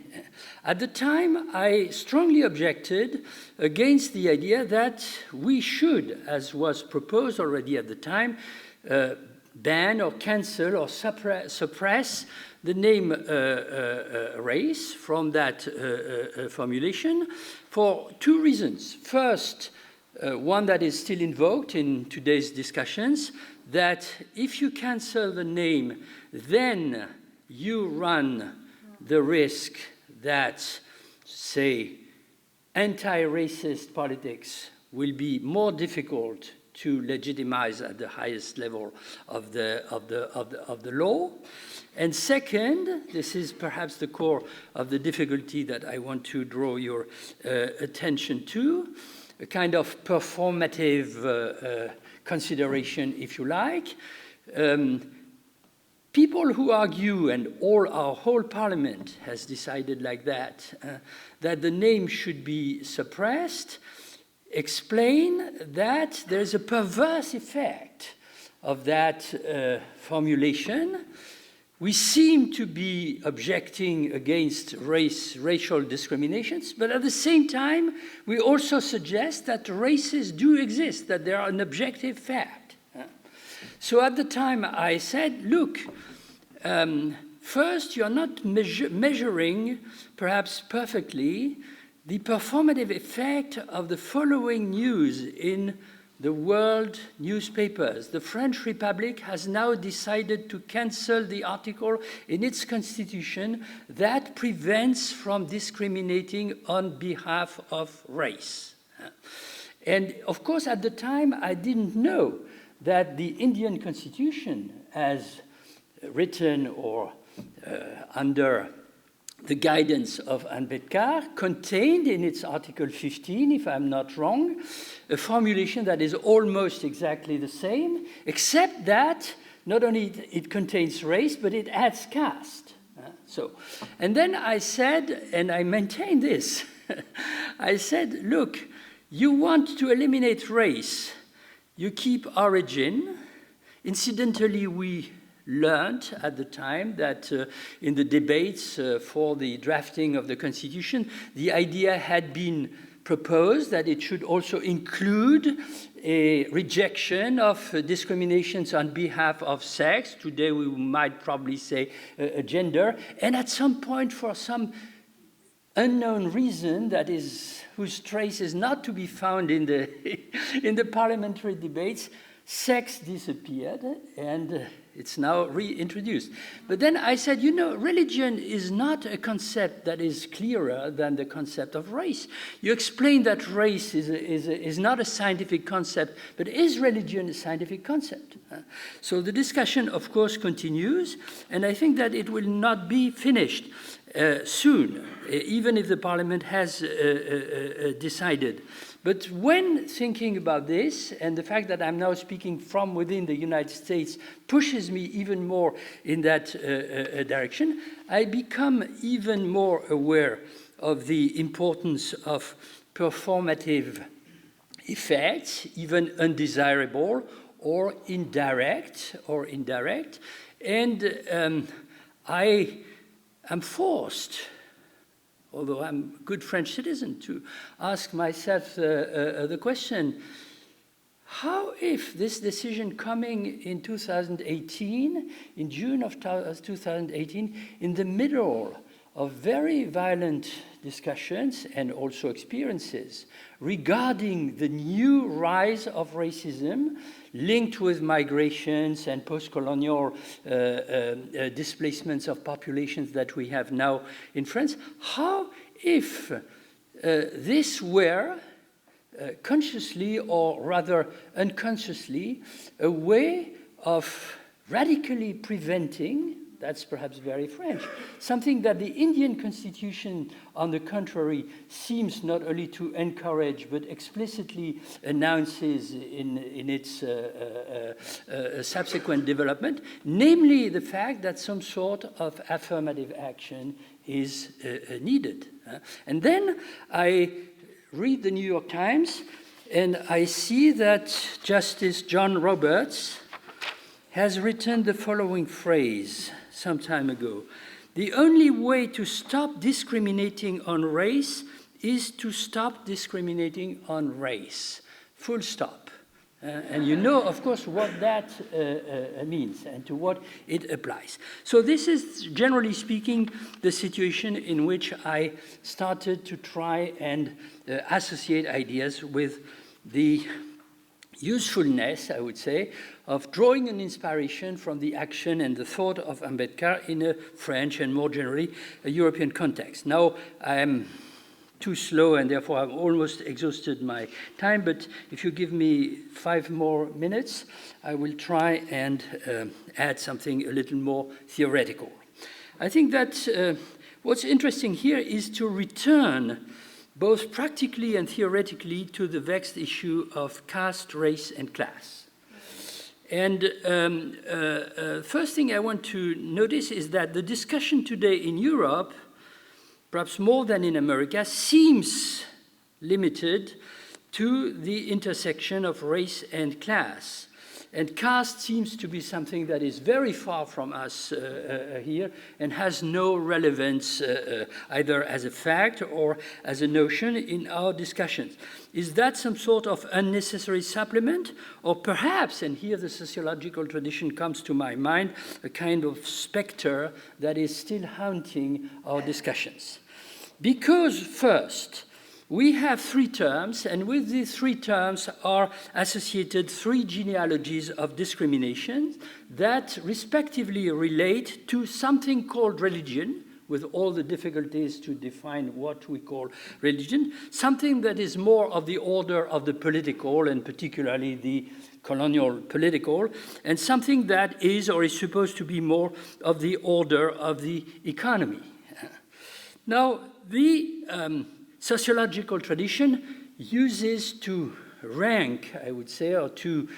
At the time, I strongly objected against the idea that we should, as was proposed already at the time, ban or cancel or suppress the name race from that formulation for two reasons. First, one that is still invoked in today's discussions, that if you cancel the name, then you run the risk that, say, anti-racist politics will be more difficult to legitimize at the highest level of the law. And second, this is perhaps the core of the difficulty that I want to draw your attention to, a kind of performative consideration, if you like. People who argue, and our whole parliament has decided like that, that the name should be suppressed, explain that there's a perverse effect of that formulation. We seem to be objecting against racial discriminations, but at the same time, we also suggest that races do exist, that they are an objective fact. So at the time, I said, look, first, you're not measuring, perhaps perfectly, the performative effect of the following news in the world newspapers. The French Republic has now decided to cancel the article in its constitution that prevents from discriminating on behalf of race. And of course, at the time, I didn't know that the Indian constitution, as written or under the guidance of Ambedkar, contained in its Article 15, if I'm not wrong, a formulation that is almost exactly the same, except that not only it contains race, but it adds caste. And then I said, and I maintain this, I said, look, you want to eliminate race, you keep origin. Incidentally, we learned at the time that in the debates for the drafting of the Constitution, the idea had been proposed that it should also include a rejection of discriminations on behalf of sex. Today we might probably say gender. And at some point, for some unknown reason that is whose trace is not to be found in the in the parliamentary debates, sex disappeared, and it's now reintroduced. But then I said, you know, religion is not a concept that is clearer than the concept of race. You explain that race is not a scientific concept, but is religion a scientific concept? So the discussion, of course, continues, and I think that it will not be finished soon, even if the Parliament has decided. But when thinking about this, and the fact that I'm now speaking from within the United States pushes me even more in that direction, I become even more aware of the importance of performative effects, even undesirable or indirect, and I am forced although I'm a good French citizen, to ask myself the question, how if this decision coming in 2018, in June of 2018, in the middle of very violent discussions and also experiences regarding the new rise of racism linked with migrations and post-colonial displacements of populations that we have now in France, how if this were consciously or rather unconsciously a way of radically preventing, that's perhaps very French, something that the Indian constitution, on the contrary, seems not only to encourage but explicitly announces in its subsequent development, namely the fact that some sort of affirmative action is needed. And then I read the New York Times and I see that Justice John Roberts has written the following phrase some time ago: "The only way to stop discriminating on race is to stop discriminating on race." Full stop. And you know, of course, what that means and to what it applies. So this is, generally speaking, the situation in which I started to try and associate ideas with the usefulness, I would say, of drawing an inspiration from the action and the thought of Ambedkar in a French and more generally a European context. Now, I'm too slow and therefore I've almost exhausted my time, but if you give me 5 more minutes, I will try and add something a little more theoretical. I think that what's interesting here is to return both practically and theoretically to the vexed issue of caste, race, and class. And first thing I want to notice is that the discussion today in Europe, perhaps more than in America, seems limited to the intersection of race and class. And caste seems to be something that is very far from us here and has no relevance either as a fact or as a notion in our discussions. Is that some sort of unnecessary supplement? Or perhaps, and here the sociological tradition comes to my mind, a kind of specter that is still haunting our discussions? Because first, we have 3 terms, and with these 3 terms are associated 3 genealogies of discrimination that respectively relate to something called religion, with all the difficulties to define what we call religion, something that is more of the order of the political, and particularly the colonial political, and something that is or is supposed to be more of the order of the economy. Now, the sociological tradition uses to rank, I would say, or to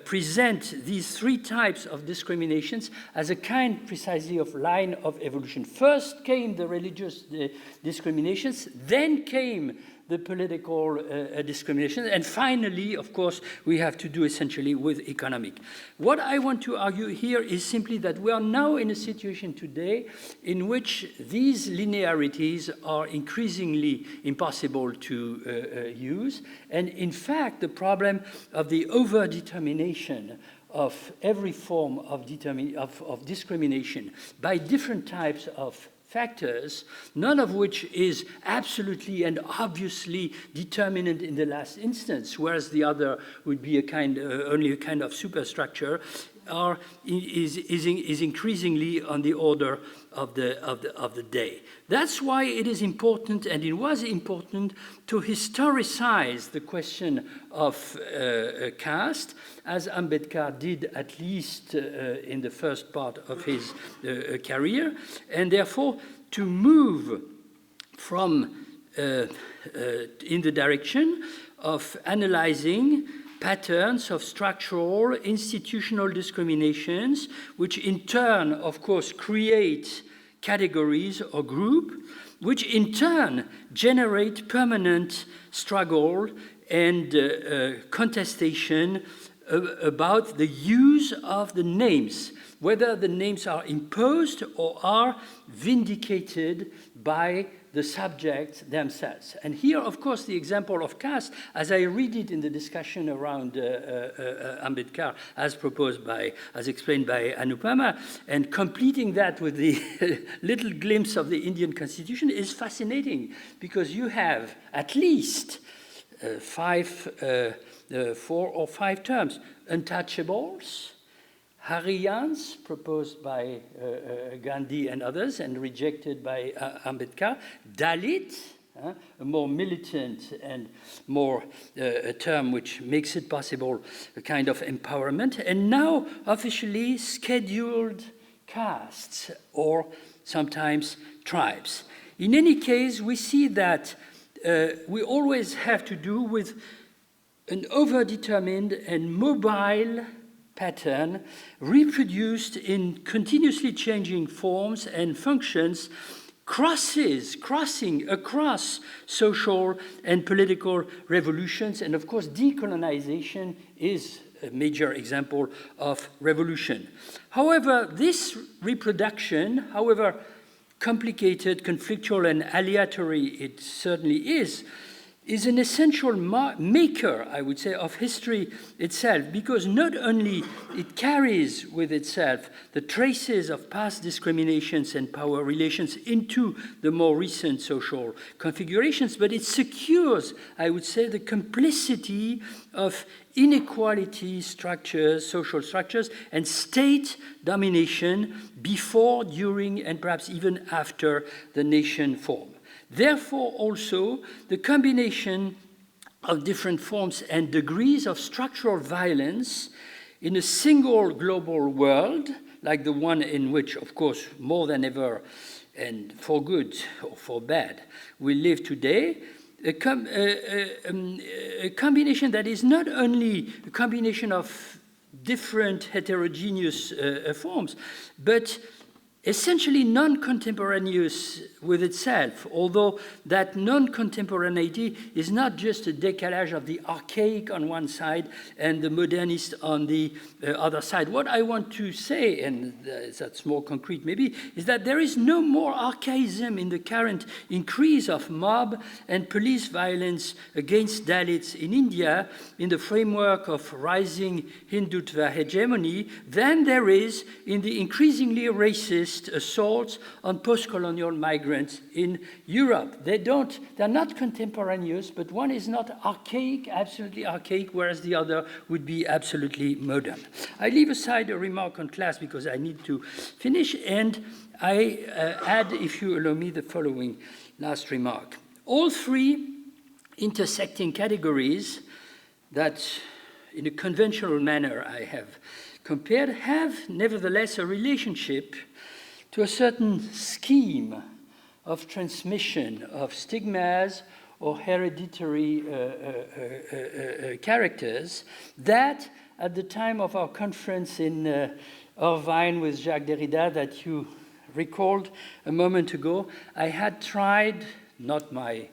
present these 3 types of discriminations as a kind precisely of line of evolution. First came the religious discriminations, then came the political discrimination, and finally, of course, we have to do essentially with economic. What I want to argue here is simply that we are now in a situation today in which these linearities are increasingly impossible to use, and in fact, the problem of the overdetermination of every form of discrimination by different types of factors, none of which is absolutely and obviously determinant in the last instance, whereas the other would be only a kind of superstructure, is increasingly on the order of the day. That's why it is important, and it was important, to historicize the question of caste, as Ambedkar did at least in the first part of his career, and therefore to move from in the direction of analyzing patterns of structural, institutional discriminations, which in turn, of course, create categories or groups, which in turn generate permanent struggle and contestation about the use of the names, whether the names are imposed or are vindicated by the subjects themselves. And here, of course, the example of caste, as I read it in the discussion around Ambedkar, as explained by Anupama, and completing that with the little glimpse of the Indian constitution is fascinating, because you have at least 4 or 5 terms: untouchables, Haryans, proposed by Gandhi and others and rejected by Ambedkar, Dalit, a more militant and more a term which makes it possible, a kind of empowerment, and now officially scheduled castes or sometimes tribes. In any case, we see that we always have to do with an overdetermined and mobile pattern reproduced in continuously changing forms and functions, crossing across social and political revolutions. And of course, decolonization is a major example of revolution. However, this reproduction, however complicated, conflictual, and aleatory it certainly is an essential maker, I would say, of history itself, because not only it carries with itself the traces of past discriminations and power relations into the more recent social configurations, but it secures, I would say, the complicity of inequality structures, social structures, and state domination before, during, and perhaps even after the nation form. Therefore, also, the combination of different forms and degrees of structural violence in a single global world, like the one in which, of course, more than ever, and for good or for bad, we live today, a combination that is not only a combination of different heterogeneous forms, but essentially non-contemporaneous with itself, although that non-contemporaneity is not just a decalage of the archaic on one side and the modernist on the other side. What I want to say, and that's more concrete maybe, is that there is no more archaism in the current increase of mob and police violence against Dalits in India in the framework of rising Hindutva hegemony than there is in the increasingly racist assaults on post-colonial migrants in Europe. They're not contemporaneous, but one is not archaic, absolutely archaic, whereas the other would be absolutely modern. I leave aside a remark on class because I need to finish, and I add, if you allow me, the following last remark. All 3 intersecting categories that, in a conventional manner, I have compared, have nevertheless a relationship to a certain scheme of transmission of stigmas or hereditary characters that, at the time of our conference in Irvine with Jacques Derrida that you recalled a moment ago, I had tried, not my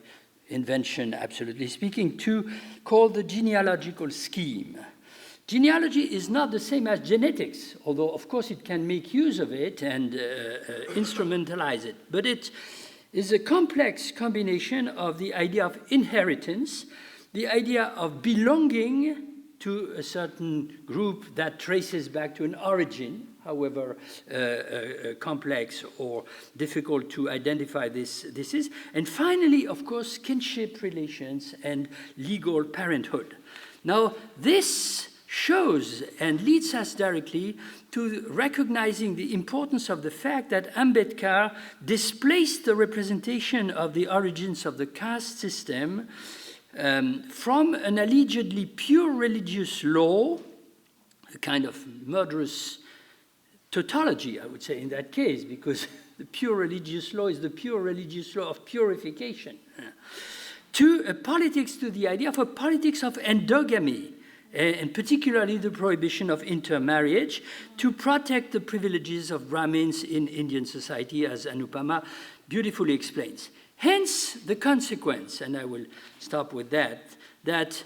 invention absolutely speaking, to call the genealogical scheme. Genealogy is not the same as genetics, although of course it can make use of it and instrumentalize it. But it is a complex combination of the idea of inheritance, the idea of belonging to a certain group that traces back to an origin, however complex or difficult to identify this is, and finally, of course, kinship relations and legal parenthood. Now, this shows and leads us directly to recognizing the importance of the fact that Ambedkar displaced the representation of the origins of the caste system from an allegedly pure religious law, a kind of murderous tautology, I would say, in that case, because the pure religious law is the pure religious law of purification, to a politics, to the idea of a politics of endogamy, and particularly the prohibition of intermarriage, to protect the privileges of Brahmins in Indian society, as Anupama beautifully explains. Hence the consequence, and I will stop with that, that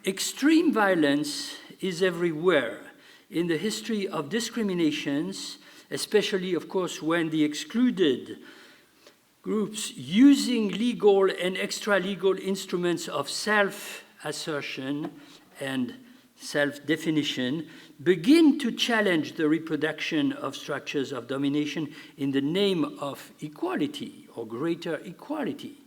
extreme violence is everywhere. In the history of discriminations, especially, of course, when the excluded groups using legal and extra-legal instruments of self-assertion and self-definition begin to challenge the reproduction of structures of domination in the name of equality or greater equality.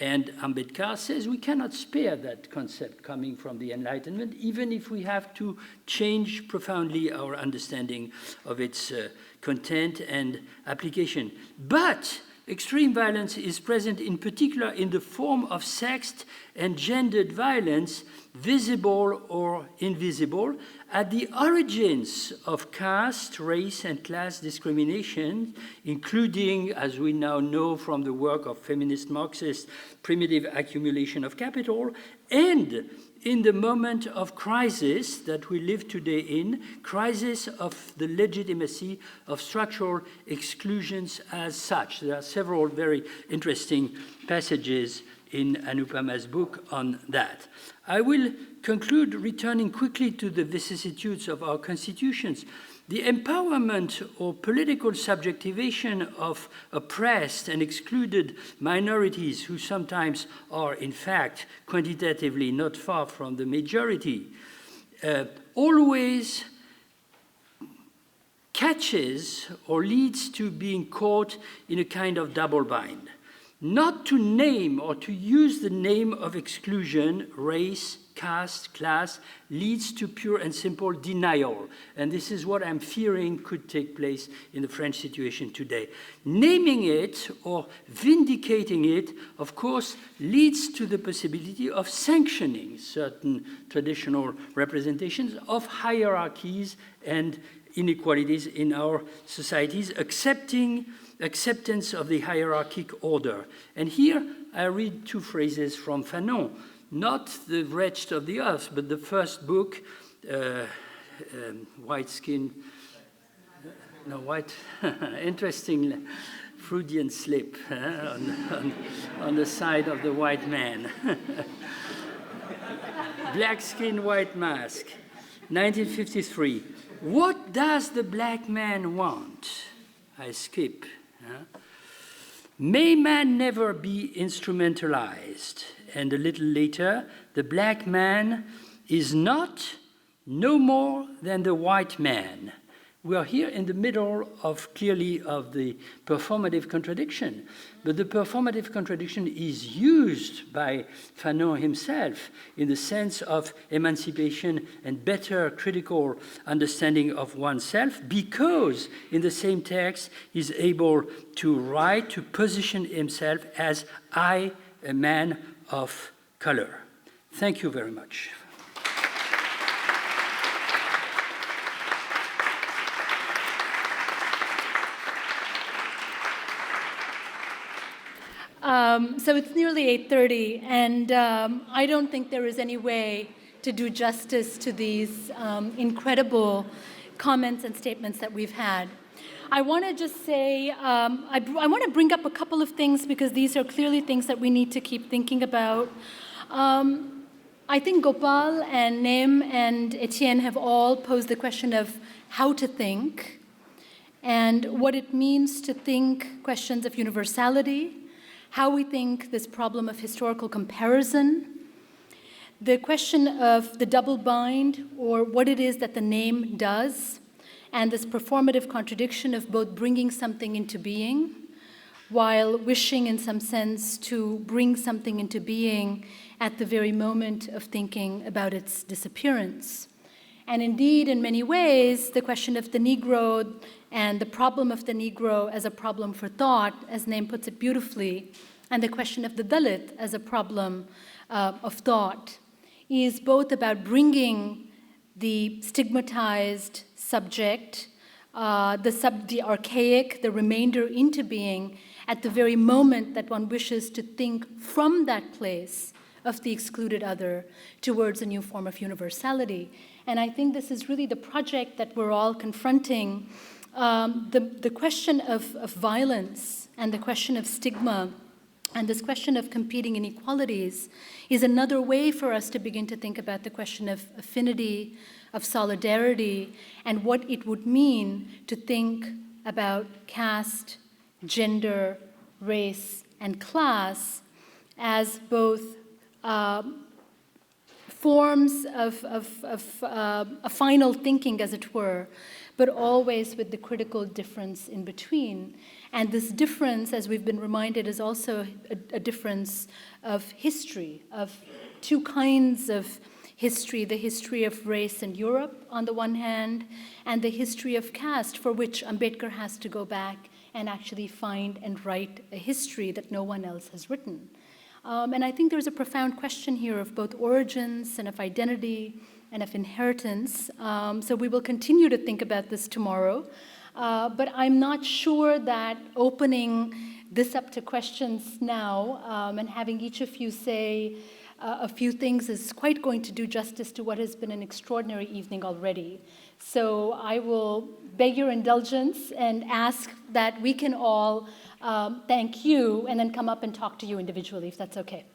And Ambedkar says we cannot spare that concept coming from the Enlightenment, even if we have to change profoundly our understanding of its content and application. But extreme violence is present in particular in the form of sexed and gendered violence, visible or invisible, at the origins of caste, race, and class discrimination, including, as we now know from the work of feminist Marxists, primitive accumulation of capital, and in the moment of crisis that we live today in, crisis of the legitimacy of structural exclusions as such. There are several very interesting passages in Anupama's book on that. I will conclude returning quickly to the vicissitudes of our constitutions. The empowerment or political subjectivation of oppressed and excluded minorities who sometimes are, in fact, quantitatively not far from the majority, always catches or leads to being caught in a kind of double bind. Not to name or to use the name of exclusion, race, caste, class, leads to pure and simple denial. And this is what I'm fearing could take place in the French situation today. Naming it or vindicating it, of course, leads to the possibility of sanctioning certain traditional representations of hierarchies and inequalities in our societies, acceptance of the hierarchic order. And here I read two phrases from Fanon, not The Wretched of the Earth, but the first book, White Skin, no, white, interesting Freudian slip on the side of the white man. Black Skin, White Mask, 1953. What does the black man want? I skip. May man never be instrumentalized. And a little later, the black man is not no more than the white man. We are here in the middle of, clearly, of the performative contradiction. But the performative contradiction is used by Fanon himself in the sense of emancipation and better critical understanding of oneself, because in the same text he's able to write, to position himself as I, a man of color. Thank you very much. So it's nearly 8:30, and I don't think there is any way to do justice to these incredible comments and statements that we've had. I want to just say, I want to bring up a couple of things because these are clearly things that we need to keep thinking about. I think Gopal and Nim and Étienne have all posed the question of how to think and what it means to think questions of universality, how we think this problem of historical comparison, the question of the double bind, or what it is that the name does, and this performative contradiction of both bringing something into being while wishing in some sense to bring something into being at the very moment of thinking about its disappearance. And indeed, in many ways, the question of the Negro and the problem of the Negro as a problem for thought, as Naim puts it beautifully, and the question of the Dalit as a problem of thought, is both about bringing the stigmatized subject, the archaic, the remainder into being at the very moment that one wishes to think from that place of the excluded other towards a new form of universality. And I think this is really the project that we're all confronting. The question of violence and the question of stigma And this question of competing inequalities is another way for us to begin to think about the question of affinity, of solidarity, and what it would mean to think about caste, gender, race, and class as both forms of a final thinking, as it were, but always with the critical difference in between. And this difference, as we've been reminded, is also a difference of history, of two kinds of history, the history of race in Europe on the one hand, and the history of caste, for which Ambedkar has to go back and actually find and write a history that no one else has written. And I think there's a profound question here of both origins and of identity and of inheritance. So we will continue to think about this tomorrow. But I'm not sure that opening this up to questions now and having each of you say a few things is quite going to do justice to what has been an extraordinary evening already. So I will beg your indulgence and ask that we can all thank you and then come up and talk to you individually, if that's okay.